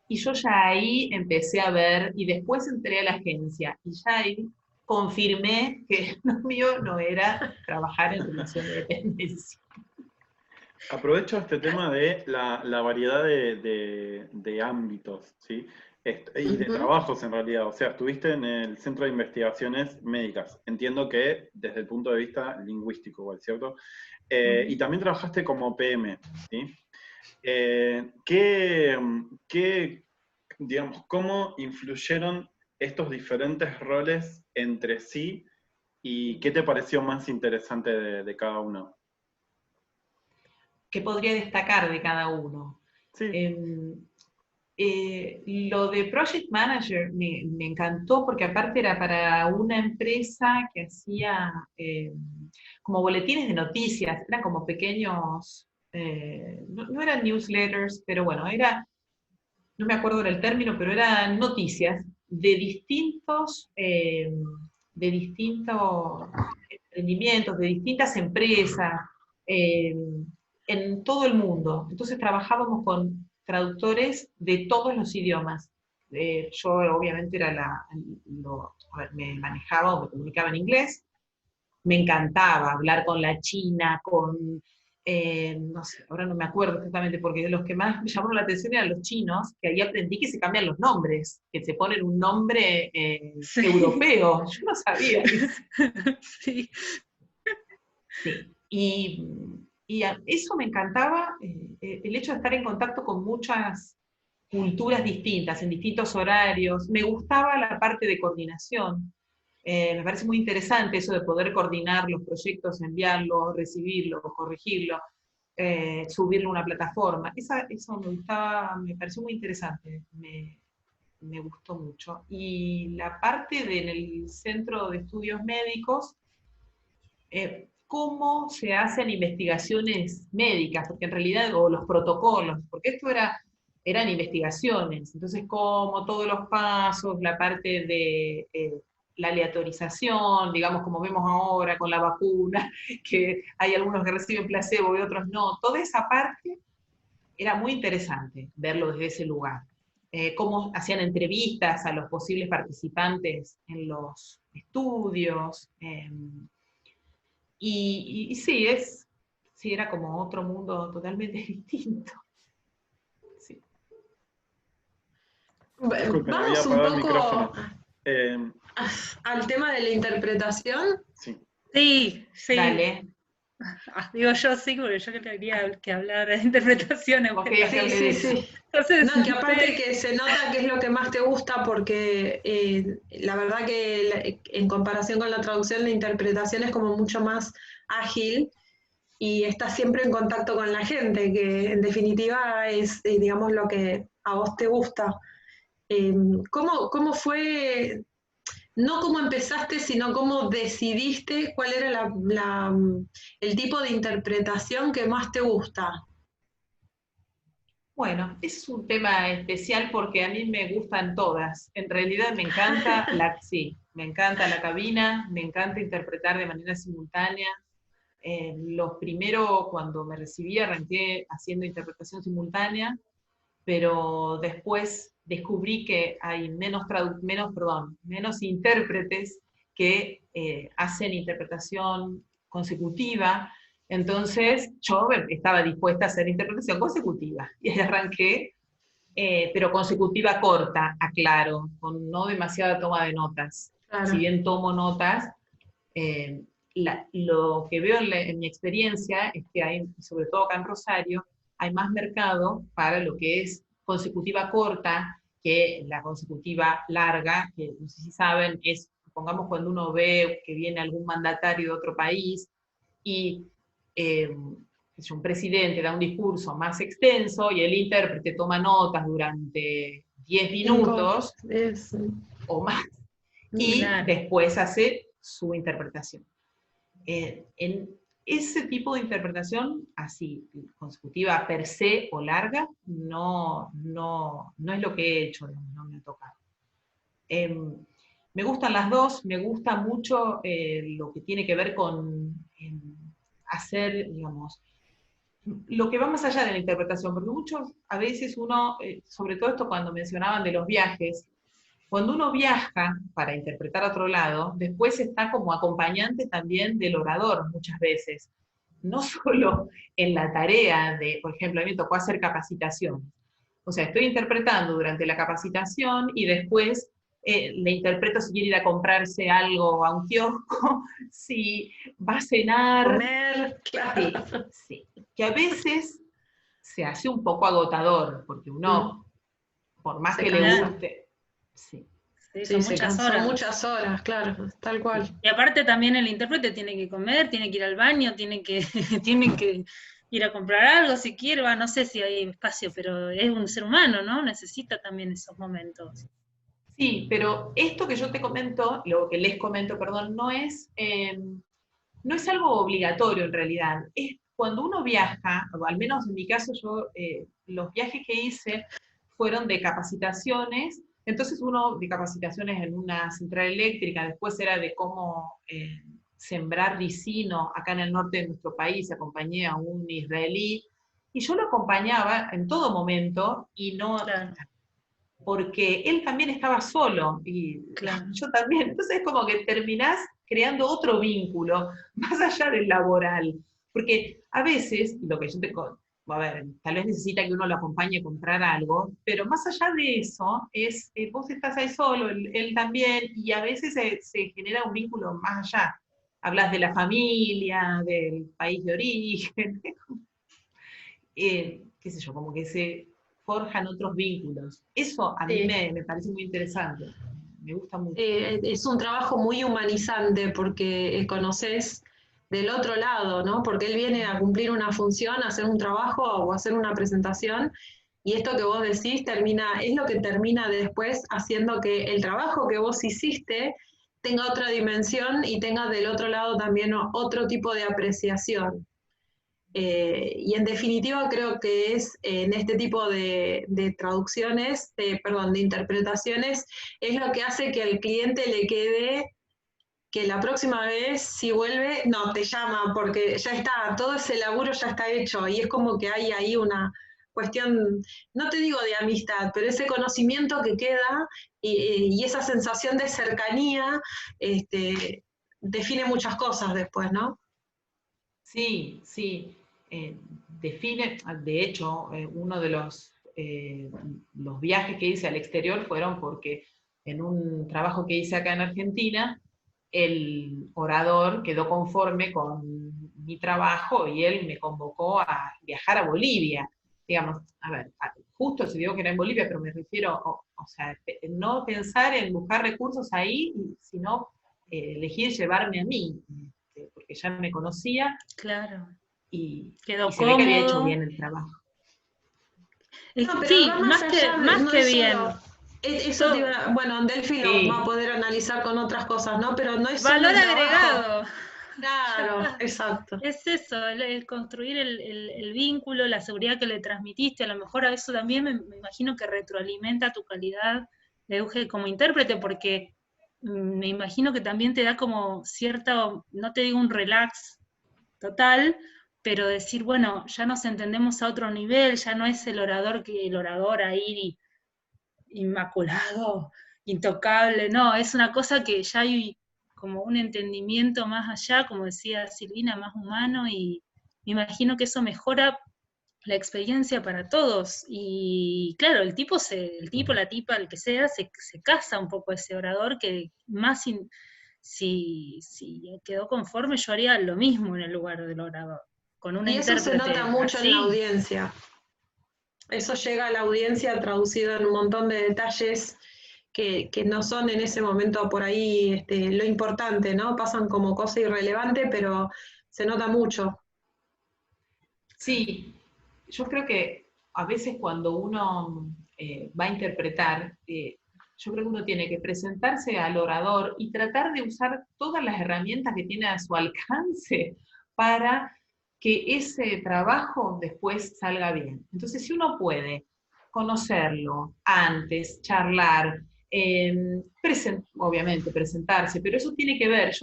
Y yo ya ahí empecé a ver, y después entré a la agencia, y ya ahí confirmé que lo mío no era trabajar en relación de dependencia. Aprovecho este tema de la variedad de ámbitos, ¿sí? Y de Ujú. trabajos en realidad. O sea, estuviste en el Centro de Investigaciones Médicas. Entiendo que desde el punto de vista lingüístico, igual, ¿cierto? Y también trabajaste como PM, ¿sí? Digamos, cómo influyeron estos diferentes roles entre sí y qué te pareció más interesante de cada uno? ¿Qué podría destacar de cada uno? Sí. Lo de Project Manager me encantó porque aparte era para una empresa que hacía como boletines de noticias, eran como pequeños, no eran newsletters, pero bueno, no me acuerdo del término, pero eran noticias de distintos emprendimientos, de distintas empresas, eh, en todo el mundo. Entonces trabajábamos con traductores de todos los idiomas. Yo obviamente me manejaba o me comunicaba en inglés. Me encantaba hablar con la China, no sé, ahora no me acuerdo exactamente, porque de los que más me llamaron la atención eran los chinos, que ahí aprendí que se cambian los nombres, que se ponen un nombre Sí. europeo. Yo no sabía eso. Sí. Sí. Eso me encantaba, el hecho de estar en contacto con muchas culturas distintas, en distintos horarios. Me gustaba la parte de coordinación. Me parece muy interesante eso de poder coordinar los proyectos, enviarlos, recibirlos, corregirlos, subirlo a una plataforma. Eso me gustaba, me pareció muy interesante, me gustó mucho. Y la parte del Centro de Estudios Médicos, cómo se hacen investigaciones médicas, porque en realidad, o los protocolos, porque eran investigaciones, entonces cómo todos los pasos, la parte de la aleatorización, digamos como vemos ahora con la vacuna, que hay algunos que reciben placebo y otros no, toda esa parte era muy interesante verlo desde ese lugar. Cómo hacían entrevistas a los posibles participantes en los estudios, y sí, era como otro mundo totalmente distinto. Sí. Disculpen, había Vamos un apagado el poco micrófono. Eh, al tema de la interpretación. sí. Sí, sí. Dale, Digo yo sí, porque yo quería que hablar de interpretaciones. vos querías que Sí, hable de sí, eso. sí. Entonces, No, que aparte que se nota que es lo que más te gusta porque la verdad que en comparación con la traducción, la interpretación es como mucho más ágil y estás siempre en contacto con la gente, que en definitiva es, digamos, lo que a vos te gusta. ¿Cómo fue, no cómo empezaste, sino cómo decidiste cuál era el tipo de interpretación que más te gusta? Bueno, es un tema especial porque a mí me gustan todas. En realidad sí, me encanta la cabina, me encanta interpretar de manera simultánea. Los primeros, cuando me recibí, arranqué haciendo interpretación simultánea, pero después descubrí que hay menos intérpretes que hacen interpretación consecutiva. Entonces yo estaba dispuesta a hacer interpretación consecutiva, y ahí arranqué, pero consecutiva corta, aclaro, con no demasiada toma de notas. Claro. Si bien tomo notas, lo que veo en mi experiencia es que hay, sobre todo acá en Rosario, hay más mercado para lo que es consecutiva corta que la consecutiva larga, que no sé si saben, es, supongamos, cuando uno ve que viene algún mandatario de otro país y un presidente da un discurso más extenso y el intérprete toma notas durante 10 minutos o más, y después hace su interpretación. En ese tipo de interpretación, así, consecutiva per se o larga, no es lo que he hecho, no me ha tocado. Me gustan las dos, me gusta mucho lo que tiene que ver con hacer, digamos, lo que va más allá de la interpretación, porque a veces uno, sobre todo esto cuando mencionaban de los viajes, cuando uno viaja para interpretar a otro lado, después está como acompañante también del orador muchas veces. No solo en la tarea de, por ejemplo, a mí me tocó hacer capacitación. O sea, estoy interpretando durante la capacitación y después le interpreto si quiere ir a comprarse algo a un kiosco, si va a cenar. Comer, claro. Sí. Que a veces se hace un poco agotador, porque uno, por más que le guste... Sí. Son muchas horas. Son muchas horas, claro, tal cual. Y aparte también el intérprete tiene que comer, tiene que ir al baño, tiene que ir a comprar algo si quiere, no sé si hay espacio, pero es un ser humano, ¿no? Necesita también esos momentos. Sí, pero esto que yo te comento, lo que les comento, perdón, no es algo obligatorio en realidad. Es cuando uno viaja, o al menos en mi caso yo, los viajes que hice fueron de capacitaciones. Entonces uno de capacitaciones en una central eléctrica, después era de cómo sembrar ricino acá en el norte de nuestro país, acompañé a un israelí, y yo lo acompañaba en todo momento, y no, claro, porque él también estaba solo, y claro, yo también, entonces es como que terminás creando otro vínculo, más allá del laboral, porque a veces, lo que yo te a ver, tal vez necesita que uno lo acompañe a comprar algo, pero más allá de eso, vos estás ahí solo, él también, y a veces se genera un vínculo más allá. Hablas de la familia, del país de origen, qué sé yo, como que se forjan otros vínculos. Eso a mí me parece muy interesante, me gusta mucho. Es un trabajo muy humanizante porque conoces del otro lado, ¿no? Porque él viene a cumplir una función, a hacer un trabajo o a hacer una presentación, y esto que vos decís es lo que termina después haciendo que el trabajo que vos hiciste tenga otra dimensión y tenga del otro lado también otro tipo de apreciación. Y en definitiva creo que es en este tipo de traducciones, de interpretaciones, es lo que hace que al cliente le quede que la próxima vez, si vuelve, no, te llama, porque ya está, todo ese laburo ya está hecho, y es como que hay ahí una cuestión, no te digo de amistad, pero ese conocimiento que queda y esa sensación de cercanía define muchas cosas después, ¿no? Sí, sí, define, de hecho, uno de los viajes que hice al exterior fueron porque en un trabajo que hice acá en Argentina, el orador quedó conforme con mi trabajo y él me convocó a viajar a Bolivia. Digamos, a ver, justo se dio que era en Bolivia, pero me refiero, o sea, no pensar en buscar recursos ahí, sino elegir llevarme a mí, porque ya me conocía. Claro. Y quedó se ve que había hecho bien el trabajo. No, sí, más que bien. Eso bueno, Delphi lo va a poder analizar con otras cosas, ¿no? Pero no es valor agregado. Claro, exacto. Es eso, el construir el vínculo, la seguridad que le transmitiste, a lo mejor a eso también me imagino que retroalimenta tu calidad de Euge como intérprete, porque me imagino que también te da como cierto, no te digo un relax total, pero decir, bueno, ya nos entendemos a otro nivel, ya no es el orador a ir inmaculado, intocable, no, es una cosa que ya hay como un entendimiento más allá, como decía Silvina, más humano, y me imagino que eso mejora la experiencia para todos. Y claro, el tipo, la tipa, el que sea, se casa un poco ese orador, que más si quedó conforme, yo haría lo mismo en el lugar del orador, con una Y eso se intérprete nota mucho en la así. audiencia. Eso llega a la audiencia traducido en un montón de detalles que no son en ese momento por ahí lo importante, ¿no? Pasan como cosa irrelevante, pero se nota mucho. Sí, yo creo que a veces cuando uno va a interpretar, yo creo que uno tiene que presentarse al orador y tratar de usar todas las herramientas que tiene a su alcance para que ese trabajo después salga bien. Entonces, si uno puede conocerlo antes, charlar, obviamente presentarse, pero eso tiene que ver,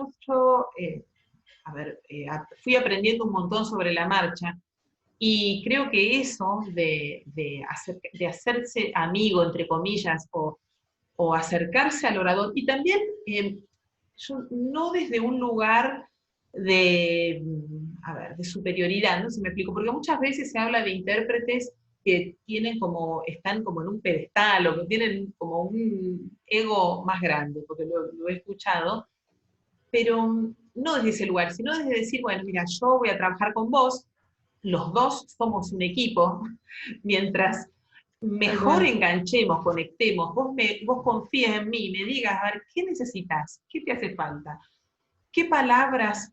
fui aprendiendo un montón sobre la marcha, y creo que eso de hacerse amigo, entre comillas, o acercarse al orador, y también no desde un lugar de superioridad, no sé si me explico, porque muchas veces se habla de intérpretes que están como en un pedestal, o que tienen como un ego más grande, porque lo he escuchado, pero no desde ese lugar, sino desde decir, bueno, mira, yo voy a trabajar con vos, los dos somos un equipo, mientras mejor enganchemos, conectemos, vos confíes en mí, me digas, a ver, ¿qué necesitas? ¿Qué te hace falta? ¿Qué palabras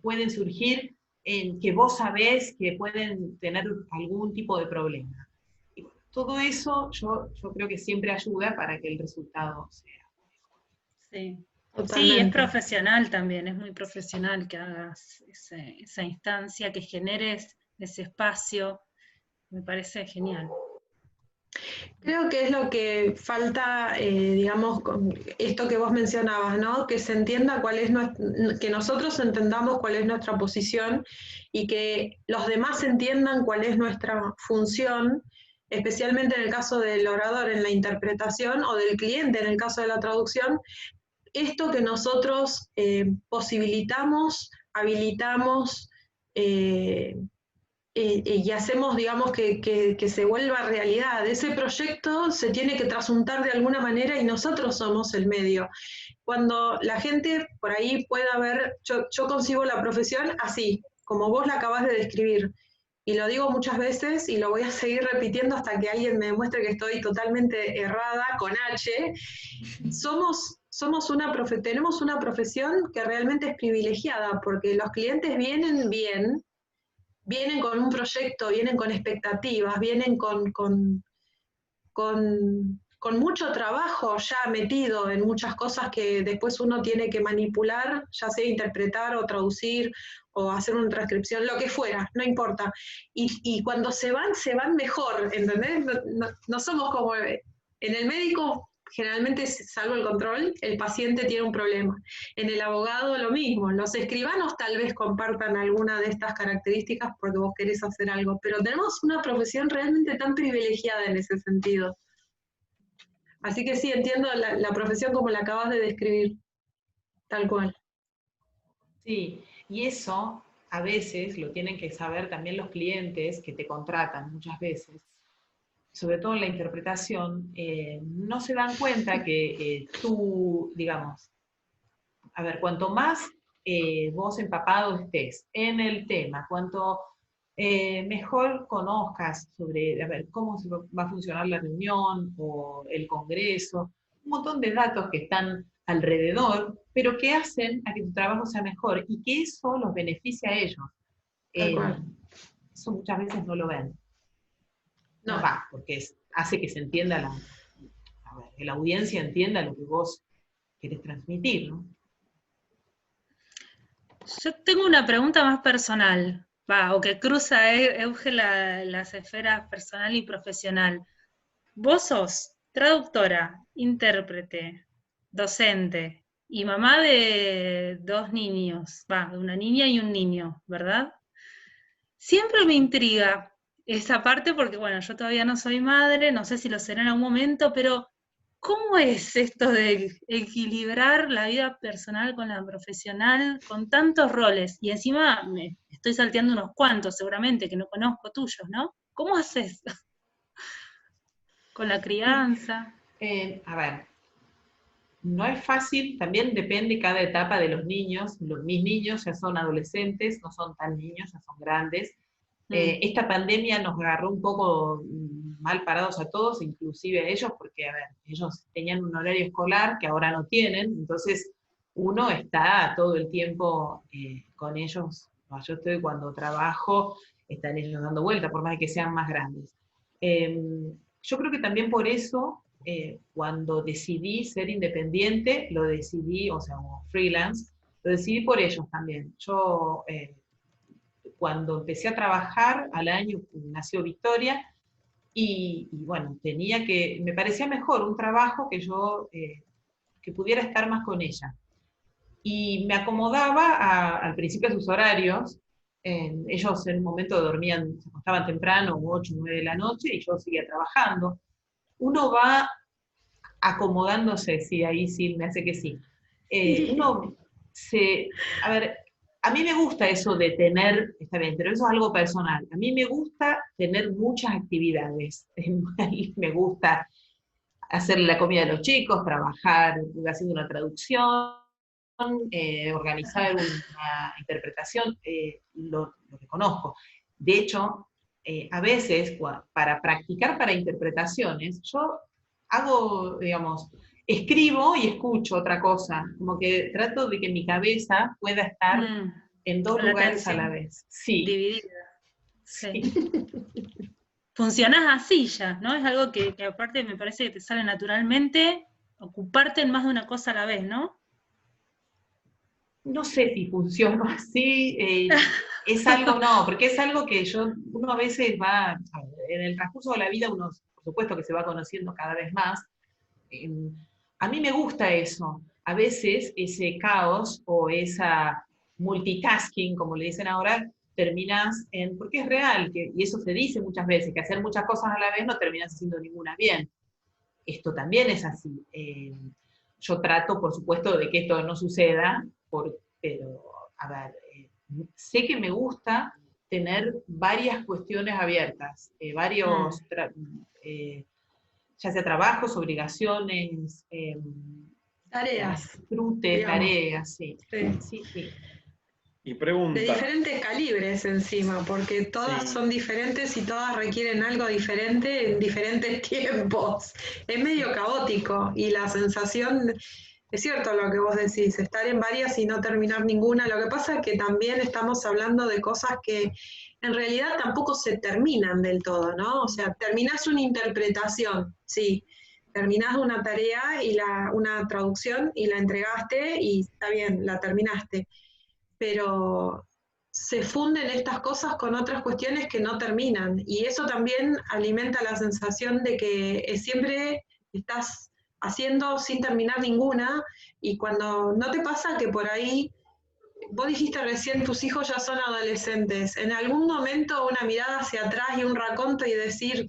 pueden surgir en que vos sabés que pueden tener algún tipo de problema? Y bueno, todo eso yo creo que siempre ayuda para que el resultado sea. Sí. Totalmente. Sí, es profesional también, es muy profesional que hagas esa instancia, que generes ese espacio, me parece genial. Creo que es lo que falta, digamos, con esto que vos mencionabas, ¿no? Que se entienda que nosotros entendamos cuál es nuestra posición y que los demás entiendan cuál es nuestra función, especialmente en el caso del orador en la interpretación o del cliente en el caso de la traducción, esto que nosotros posibilitamos, habilitamos, y hacemos, digamos, que se vuelva realidad. Ese proyecto se tiene que trasuntar de alguna manera y nosotros somos el medio. Cuando la gente por ahí pueda ver, yo concibo la profesión así, como vos la acabás de describir. Y lo digo muchas veces y lo voy a seguir repitiendo hasta que alguien me demuestre que estoy totalmente errada con H. Tenemos una profesión que realmente es privilegiada porque los clientes vienen bien, vienen con un proyecto, vienen con expectativas, vienen con mucho trabajo ya metido en muchas cosas que después uno tiene que manipular, ya sea interpretar o traducir o hacer una transcripción, lo que fuera, no importa. Y cuando se van mejor, ¿entendés? No somos como en el médico. Generalmente, salvo el control, el paciente tiene un problema. En el abogado lo mismo. Los escribanos tal vez compartan alguna de estas características porque vos querés hacer algo, pero tenemos una profesión realmente tan privilegiada en ese sentido. Así que sí, entiendo la profesión como la acabas de describir, tal cual. Sí, y eso a veces lo tienen que saber también los clientes que te contratan muchas veces, sobre todo en la interpretación, no se dan cuenta que tú, digamos, a ver, cuanto más vos empapado estés en el tema, cuanto mejor conozcas sobre, a ver, cómo va a funcionar la reunión o el congreso, un montón de datos que están alrededor, pero que hacen a que tu trabajo sea mejor y que eso los beneficia a ellos. Eso muchas veces no lo ven. No va, porque hace que se entienda que la audiencia entienda lo que vos querés transmitir, ¿no? Yo tengo una pregunta más personal, o que cruza, Euge, las esferas personal y profesional. Vos sos traductora, intérprete, docente y mamá de 2 niños, de una niña y un niño, ¿verdad? Siempre me intriga esa parte porque, bueno, yo todavía no soy madre, no sé si lo seré en algún momento, pero ¿cómo es esto de equilibrar la vida personal con la profesional con tantos roles? Y encima me estoy salteando unos cuantos seguramente que no conozco tuyos, ¿no? ¿Cómo haces con la crianza? A ver, no es fácil, también depende cada etapa de los niños. Mis niños ya son adolescentes, no son tan niños, ya son grandes. Esta pandemia nos agarró un poco mal parados a todos, inclusive a ellos, porque, a ver, ellos tenían un horario escolar que ahora no tienen, entonces uno está todo el tiempo con ellos. No, yo estoy cuando trabajo, están ellos dando vuelta, por más de que sean más grandes. Yo creo que también por eso, cuando decidí ser independiente, lo decidí, o sea, como freelance, lo decidí por ellos también. Yo, cuando empecé a trabajar, al año nació Victoria, y bueno, me parecía mejor un trabajo que yo, que pudiera estar más con ella. Y me acomodaba al principio a sus horarios. Ellos en un momento dormían, se acostaban temprano, 8 o 9 de la noche, y yo seguía trabajando. Uno va acomodándose, sí, ahí sí, me hace que sí. A ver, a mí me gusta eso de tener, está bien, pero eso es algo personal. A mí me gusta tener muchas actividades. Me gusta hacer la comida de los chicos, trabajar haciendo una traducción, organizar una interpretación, lo que conozco. De hecho, a veces, para practicar para interpretaciones, yo hago, digamos, escribo y escucho otra cosa, como que trato de que mi cabeza pueda estar en dos Con la lugares a la atención vez. Sí. dividida. Sí. Funcionás así ya, ¿no? Es algo que aparte me parece que te sale naturalmente ocuparte en más de una cosa a la vez, ¿no? No sé si funciona así, es algo, no, porque es algo que uno a veces va, en el transcurso de la vida uno, por supuesto que se va conociendo cada vez más. A mí me gusta eso, a veces ese caos o esa multitasking, como le dicen ahora, terminas porque es real, y eso se dice muchas veces, que hacer muchas cosas a la vez no terminas haciendo ninguna bien. Esto también es así. Yo trato, por supuesto, de que esto no suceda, pero, a ver, sé que me gusta tener varias cuestiones abiertas, ya sea trabajos, obligaciones, Tareas, disfrute, digamos. tareas, sí. Sí. Sí, sí. Y pregunta. De diferentes calibres encima, porque todas Sí. son diferentes y todas requieren algo diferente en diferentes tiempos. Es medio caótico y la sensación, es cierto lo que vos decís, estar en varias y no terminar ninguna. Lo que pasa es que también estamos hablando de cosas que en realidad tampoco se terminan del todo, ¿no? O sea, terminás una interpretación, sí, terminás una tarea y una traducción y la entregaste y está bien, la terminaste, pero se funden estas cosas con otras cuestiones que no terminan, y eso también alimenta la sensación de que siempre estás haciendo sin terminar ninguna, y cuando no te pasa que por ahí, vos dijiste recién, tus hijos ya son adolescentes, en algún momento una mirada hacia atrás y un raconto y decir,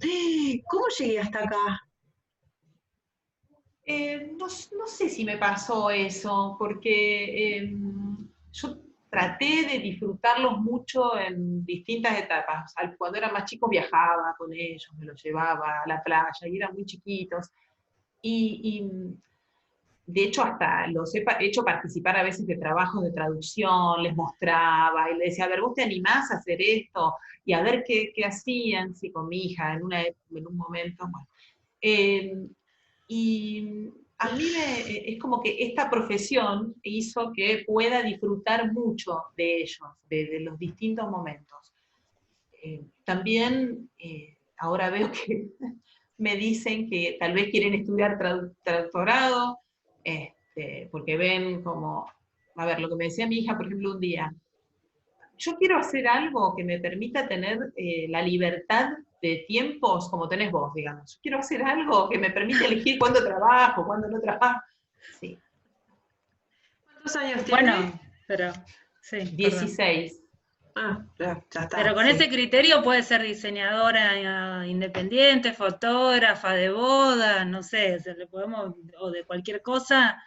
¿cómo llegué hasta acá? No sé si me pasó eso, porque yo traté de disfrutarlos mucho en distintas etapas. Cuando eran más chicos viajaba con ellos, me los llevaba a la playa y eran muy chiquitos. Y de hecho hasta los he hecho participar a veces de trabajos de traducción, les mostraba y les decía, a ver, ¿vos te animás a hacer esto? Y a ver qué hacían, sí, con mi hija en un momento. Bueno. Y a mí es como que esta profesión hizo que pueda disfrutar mucho de ellos, de los distintos momentos. También ahora veo que me dicen que tal vez quieren estudiar traductorado, porque ven como, a ver, lo que me decía mi hija, por ejemplo, un día, yo quiero hacer algo que me permita tener la libertad de tiempos como tenés vos, digamos. Yo quiero hacer algo que me permita elegir cuándo trabajo, cuándo no trabajo. Sí. ¿Cuántos años tiene? Bueno, pero sí, 16. Ya está. Pero con sí. ese criterio puede ser diseñadora independiente, fotógrafa de boda, no sé, se le podemos, o de cualquier cosa.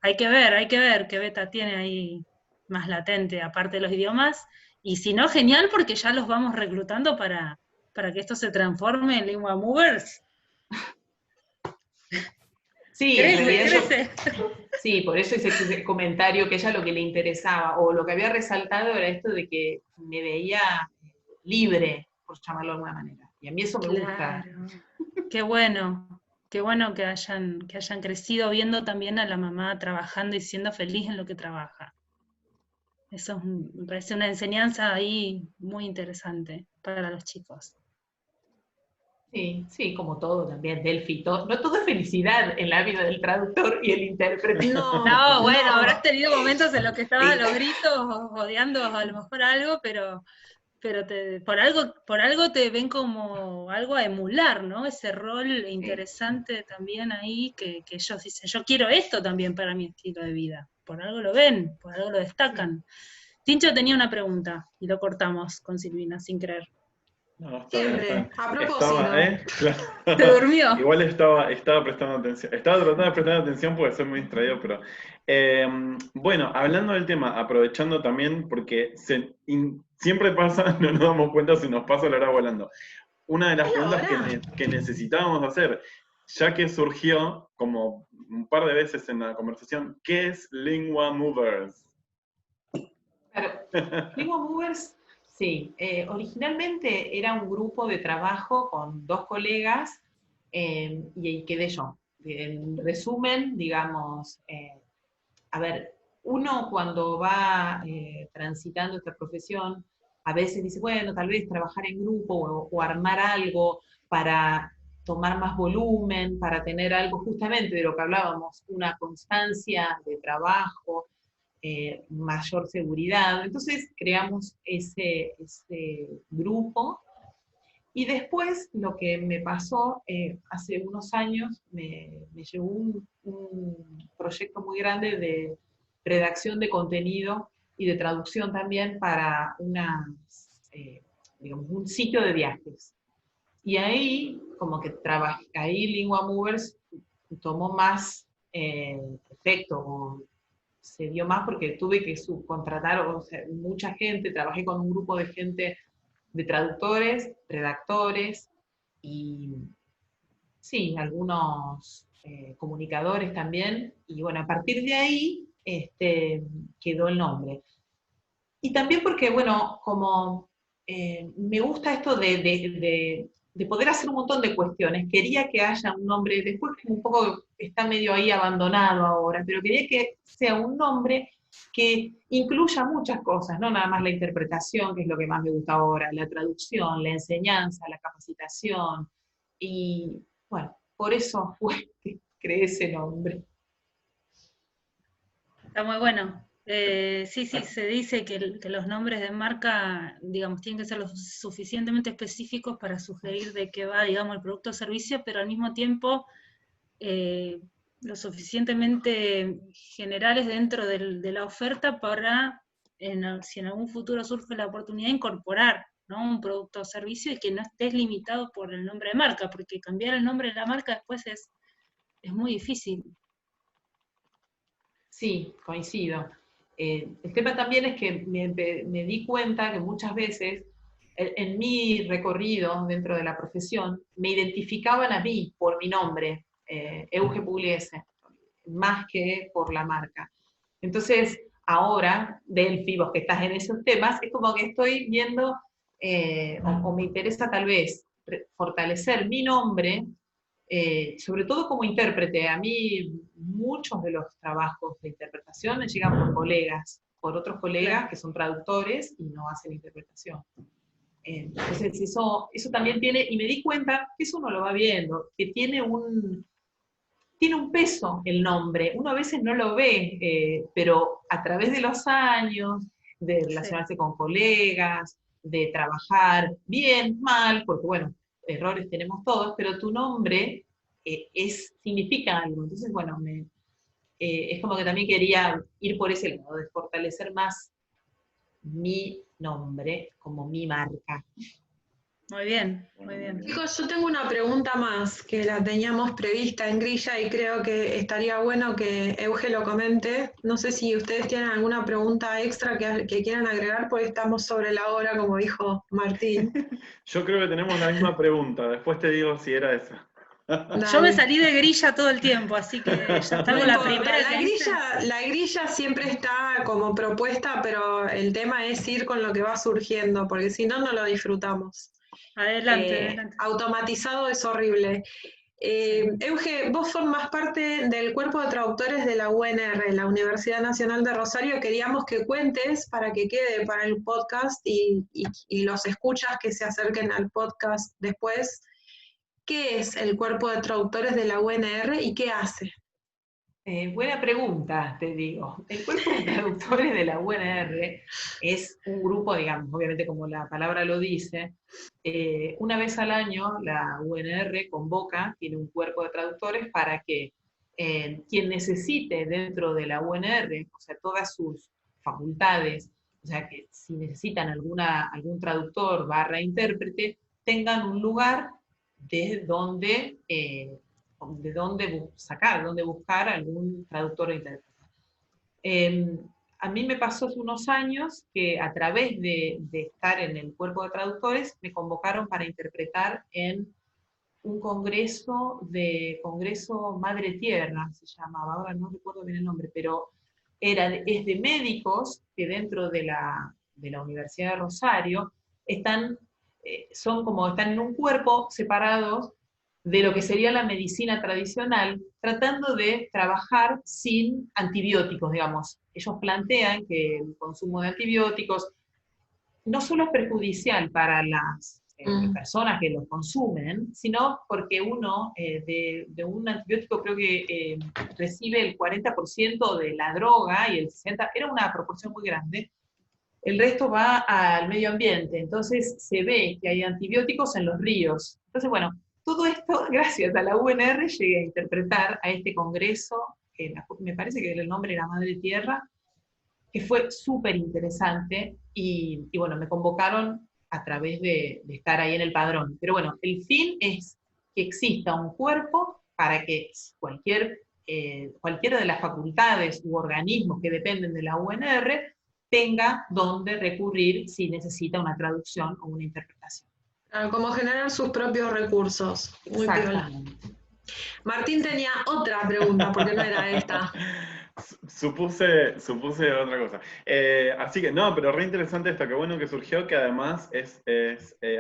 Hay que ver qué beta tiene ahí más latente, aparte de los idiomas. Y si no, genial, porque ya los vamos reclutando para que esto se transforme en Lingua Movers. Sí, en realidad Crece. sí, por eso hice ese comentario que a ella lo que le interesaba, o lo que había resaltado era esto de que me veía libre, por llamarlo de alguna manera. Y a mí eso me gusta. Claro. Qué bueno que hayan crecido viendo también a la mamá trabajando y siendo feliz en lo que trabaja. Eso me parece una enseñanza ahí muy interesante para los chicos. Sí, sí, como todo también, Delphi, no todo es felicidad en la vida del traductor y el intérprete. No, bueno, no. habrás tenido momentos en los que estaban Sí. a los gritos odiando a lo mejor algo, pero por algo te ven como algo a emular, ¿no? Ese rol interesante también ahí que ellos dicen, yo quiero esto también para mi estilo de vida. Por algo lo ven, por algo lo destacan. Tincho tenía una pregunta y lo cortamos con Silvina sin querer. No, está Siempre, bien. a propósito. Claro. ¿Te durmió? Igual estaba prestando atención. Estaba tratando de prestar atención porque soy muy distraído, pero. Bueno, hablando del tema, aprovechando también, porque siempre pasa, no nos damos cuenta, se nos pasa la hora volando. Una de las Es la preguntas hora. que necesitábamos hacer, ya que surgió como un par de veces en la conversación, ¿qué es Lingua Movers? Claro, Lingua Movers, sí, originalmente era un grupo de trabajo con 2 colegas y ahí quedé yo. En resumen, digamos, a ver, uno cuando va transitando esta profesión, a veces dice, bueno, tal vez trabajar en grupo o armar algo para tomar más volumen, para tener algo justamente de lo que hablábamos, una constancia de trabajo, mayor seguridad. Entonces creamos ese grupo y después lo que me pasó, hace unos años me llegó un proyecto muy grande de redacción de contenido y de traducción también para digamos, un sitio de viajes. Y ahí, como que trabajé, ahí Lingua Movers tomó más efecto, o se dio más porque tuve que subcontratar, o sea, mucha gente, trabajé con un grupo de gente, de traductores, redactores, y sí, algunos comunicadores también, y bueno, a partir de ahí quedó el nombre. Y también porque, bueno, como me gusta esto de poder hacer un montón de cuestiones, quería que haya un nombre, después como un poco está medio ahí abandonado ahora, pero quería que sea un nombre que incluya muchas cosas, no nada más la interpretación, que es lo que más me gusta ahora, la traducción, la enseñanza, la capacitación, y bueno, por eso fue que creé ese nombre. Está muy bueno. Sí, se dice que los nombres de marca, digamos, tienen que ser lo suficientemente específicos para sugerir de qué va, digamos, el producto o servicio, pero al mismo tiempo lo suficientemente generales dentro de la oferta para, si en algún futuro surge la oportunidad, incorporar, ¿no?, un producto o servicio y que no estés limitado por el nombre de marca, porque cambiar el nombre de la marca después es muy difícil. Sí, coincido. El tema también es que me di cuenta que muchas veces en mi recorrido dentro de la profesión me identificaban a mí por mi nombre, Euge Pugliese, más que por la marca. Entonces, ahora, Delphi, vos que estás en esos temas, es como que estoy viendo, o me interesa tal vez fortalecer mi nombre, sobre todo como intérprete. A mí muchos de los trabajos de interpretación me llegan por colegas, por otros colegas Claro. que son traductores y no hacen interpretación. Entonces eso también tiene, y me di cuenta que eso uno lo va viendo, que tiene un peso el nombre. Uno a veces no lo ve, pero a través de los años, de relacionarse con colegas, de trabajar bien, mal, porque bueno, errores tenemos todos, pero tu nombre significa algo. Entonces, bueno, es como que también quería ir por ese lado, de fortalecer más mi nombre, como mi marca. Muy bien, muy bien. Chicos, yo tengo una pregunta más que la teníamos prevista en grilla y creo que estaría bueno que Euge lo comente. No sé si ustedes tienen alguna pregunta extra que quieran agregar, porque estamos sobre la hora, como dijo Martín. Yo creo que tenemos la misma pregunta, después te digo si era esa. Yo me Dale. salí de grilla todo el tiempo, así que ya está No con la importa, primera que hice. la grilla siempre está como propuesta, pero el tema es ir con lo que va surgiendo, porque si no, no lo disfrutamos. Adelante, adelante. Automatizado es horrible. Euge, vos formás parte del cuerpo de traductores de la UNR, la Universidad Nacional de Rosario. Queríamos que cuentes para que quede para el podcast y los escuchas que se acerquen al podcast después. ¿Qué es el cuerpo de traductores de la UNR y qué hace? Buena pregunta, te digo. El cuerpo de traductores de la UNR es un grupo, digamos, obviamente como la palabra lo dice, una vez al año la UNR convoca, tiene un cuerpo de traductores para que quien necesite dentro de la UNR, o sea, todas sus facultades, o sea, que si necesitan algún traductor / intérprete, tengan un lugar de donde sacar, dónde buscar algún traductor o intérprete. A mí me pasó hace unos años que a través de estar en el cuerpo de traductores me convocaron para interpretar en un congreso Madre Tierra, se llamaba, ahora no recuerdo bien el nombre, pero es de médicos que dentro de la Universidad de Rosario están en un cuerpo separados de lo que sería la medicina tradicional, tratando de trabajar sin antibióticos, digamos. Ellos plantean que el consumo de antibióticos no solo es perjudicial para las personas que los consumen, sino porque uno de un antibiótico creo que recibe el 40% de la droga y el 60%, era una proporción muy grande, el resto va al medio ambiente. Entonces se ve que hay antibióticos en los ríos. Entonces, bueno, todo esto, gracias a la UNR, llegué a interpretar a este congreso, que me parece que el nombre era Madre Tierra, que fue súper interesante, y bueno, me convocaron a través de estar ahí en el padrón. Pero bueno, el fin es que exista un cuerpo para que cualquiera de las facultades u organismos que dependen de la UNR tenga donde recurrir si necesita una traducción o una interpretación. Como generar sus propios recursos. Muy piola. Martín tenía otra pregunta, porque no era esta. Supuse otra cosa. Así que, no, pero re interesante esto, qué bueno que surgió, que además es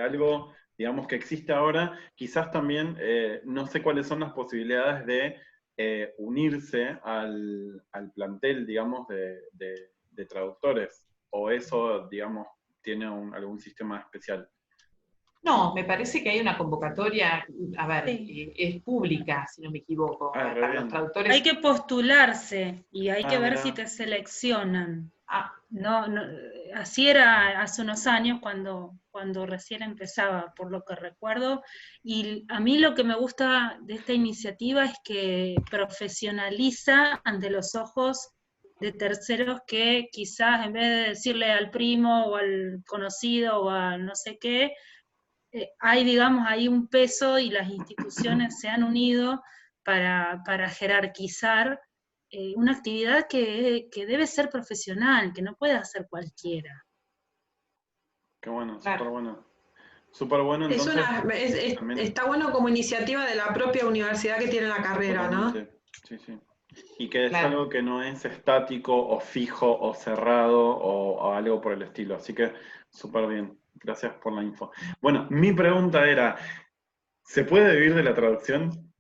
algo, digamos, que existe ahora. Quizás también, no sé cuáles son las posibilidades de unirse al plantel, digamos, de traductores, o eso, digamos, tiene algún sistema especial. No, me parece que hay una convocatoria, a ver, sí, es pública, si no me equivoco, para los traductores. Hay que postularse y hay que ver si te seleccionan. No, así era hace unos años cuando recién empezaba, por lo que recuerdo, y a mí lo que me gusta de esta iniciativa es que profesionaliza ante los ojos de terceros que quizás en vez de decirle al primo o al conocido o a no sé qué, hay, digamos, ahí un peso y las instituciones se han unido para jerarquizar una actividad que debe ser profesional, que no puede hacer cualquiera. Qué bueno, súper bueno. Súper bueno, entonces. Está bueno como iniciativa de la propia universidad que tiene la carrera, ¿no? Sí, sí. Y que es algo que no es estático o fijo o cerrado o algo por el estilo. Así que súper bien. Gracias por la info. Bueno, mi pregunta era, ¿se puede vivir de la traducción?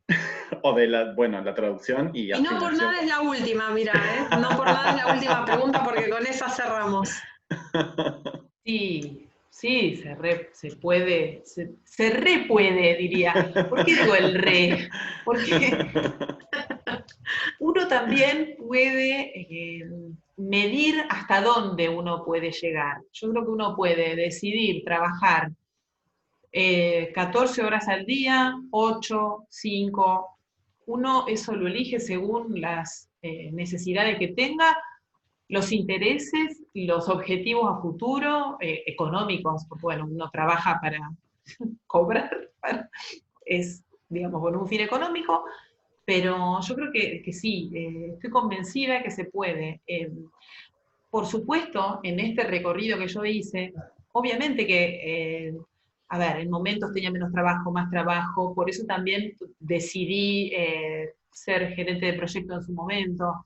O de la traducción y no por nada es la última, mira, no por nada es la última pregunta porque con esa cerramos. Sí, se puede, se re puede, diría. ¿Por qué digo el re? Porque uno también puede medir hasta dónde uno puede llegar. Yo creo que uno puede decidir trabajar 14 horas al día, 8, 5. Uno eso lo elige según las necesidades que tenga. los intereses, los objetivos a futuro, económicos, porque bueno, uno trabaja para cobrar, es, digamos, por un fin económico, pero yo creo que sí, estoy convencida que se puede. Por supuesto, en este recorrido que yo hice, obviamente que, a ver, en momentos tenía menos trabajo, más trabajo, por eso también decidí ser gerente de proyecto en su momento,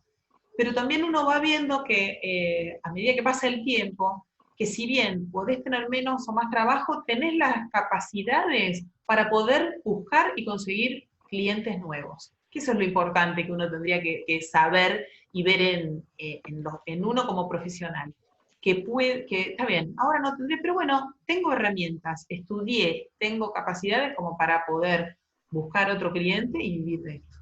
pero también uno va viendo que a medida que pasa el tiempo, que si bien podés tener menos o más trabajo, tenés las capacidades para poder buscar y conseguir clientes nuevos. Que eso es lo importante que uno tendría que saber y ver en uno como profesional. Que está bien, ahora no tendré, pero bueno, tengo herramientas, estudié, tengo capacidades como para poder buscar otro cliente y vivir de esto.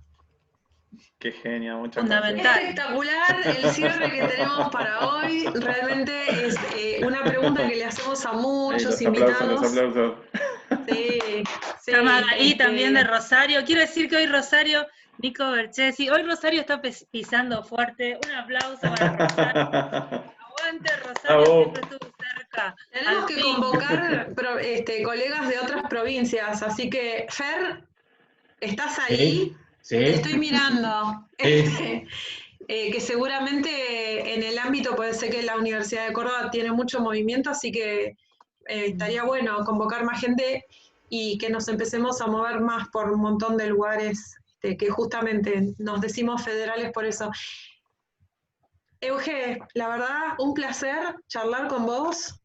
Qué genia, muchas Fundamental. Espectacular el cierre que tenemos para hoy. Realmente es una pregunta que le hacemos a muchos los invitados. aplausos. Sí, sí. Está Magalí también de Rosario. Quiero decir que hoy Rosario, Nico Berchesi, hoy Rosario está pisando fuerte. Un aplauso para Rosario. Aguante Rosario, siempre estuvo cerca. Tenemos que convocar colegas de otras provincias, así que Fer, ¿estás ahí? Sí. Te estoy mirando. Sí. Que seguramente en el ámbito, puede ser que la Universidad de Córdoba tiene mucho movimiento, así que estaría bueno convocar más gente y que nos empecemos a mover más por un montón de lugares que justamente nos decimos federales por eso. Euge, la verdad, un placer charlar con vos.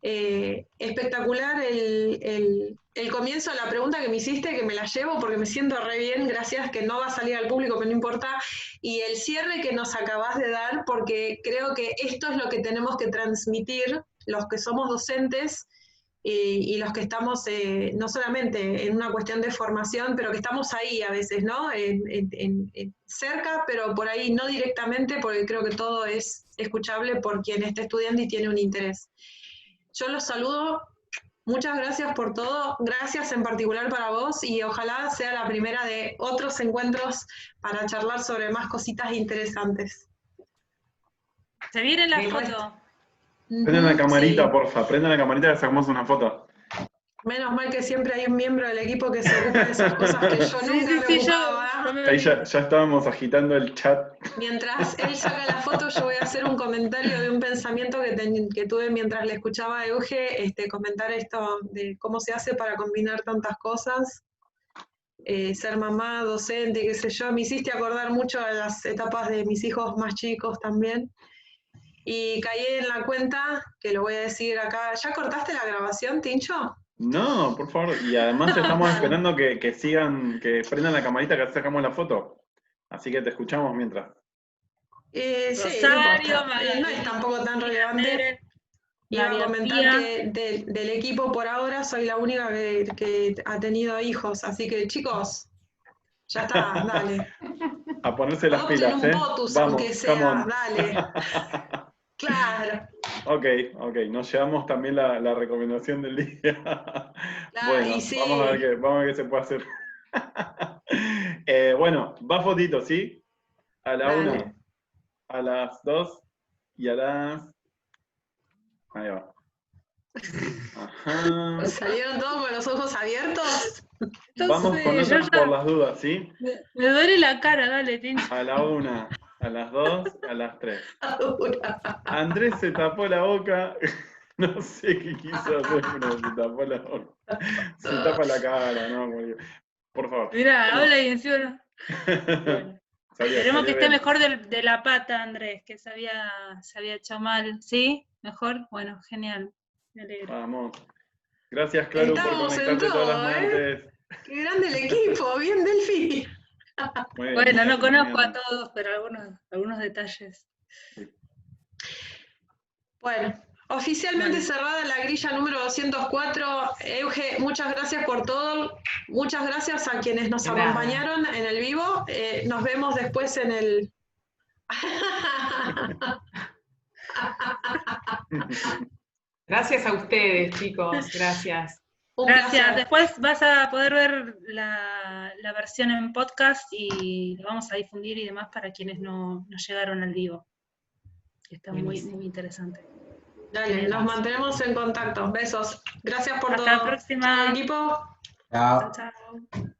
Espectacular el comienzo de la pregunta que me hiciste, que me la llevo porque me siento re bien, gracias, que no va a salir al público, pero no importa, y el cierre que nos acabás de dar, porque creo que esto es lo que tenemos que transmitir los que somos docentes y los que estamos no solamente en una cuestión de formación, pero que estamos ahí a veces, ¿no? Cerca, pero por ahí no directamente, porque creo que todo es escuchable por quien esté estudiando y tiene un interés. Yo los saludo, muchas gracias por todo, gracias en particular para vos y ojalá sea la primera de otros encuentros para charlar sobre más cositas interesantes. Se viene la foto. Prendan la camarita, sí. porfa, prendan la camarita que sacamos una foto. Menos mal que siempre hay un miembro del equipo que se ocupa de esas cosas que yo nunca me ocupaba. Ahí ya estábamos agitando el chat. Mientras él saca la foto, yo voy a hacer un comentario de un pensamiento que tuve mientras le escuchaba a Euge, comentar esto de cómo se hace para combinar tantas cosas. Ser mamá, docente, qué sé yo. Me hiciste acordar mucho a las etapas de mis hijos más chicos también. Y caí en la cuenta, que lo voy a decir acá. ¿Ya cortaste la grabación, Tincho? No, por favor. Y además estamos esperando que sigan, que prendan la camarita que sacamos la foto. Así que te escuchamos mientras. Rosario, sí, no es tampoco tan relevante. Iba a comentar que del equipo por ahora soy la única que ha tenido hijos. Así que, chicos, ya está, dale. A ponerse las Adopten pilas, un POTUS, Vamos, aunque sea, dale. Claro. Ok, nos llevamos también la recomendación del día. Claro, Bueno, sí. vamos a ver qué se puede hacer. Bueno, va fotito, ¿sí? A la 1, a las 2 y a las... Ahí va. Ajá. ¿Salieron todos con los ojos abiertos? Vamos con otras por las dudas, ¿sí? Me duele la cara, dale, Tincho. A la 1, a las 2, a las 3. Andrés se tapó la boca. No sé qué quiso hacer, pero se tapó la boca. Se tapa la cara, ¿no? Por favor. Mirá, habla y encima. Bueno. Esperemos que esté bien. mejor de la pata, Andrés, que se había hecho mal. ¿Sí? ¿Mejor? Bueno, genial. Me alegro. Vamos. Gracias, Claro, por conectarte todas las martes. Qué grande el equipo, bien, Delphi. Muy bien, bueno, no conozco bien. a todos, pero algunos detalles. Sí. Bueno, oficialmente cerrada la grilla número 204. Euge, muchas gracias por todo. Muchas gracias a quienes nos acompañaron en el vivo. Nos vemos después en el... Gracias a ustedes, chicos. Gracias. Gracias. Después vas a poder ver la versión en podcast y lo vamos a difundir y demás para quienes no llegaron al vivo. que está muy, Buenísimo. muy interesante. Dale, nos mantenemos en contacto. Besos. Gracias por Hasta todo. la próxima. Chao, equipo. Chao. Chao, chao.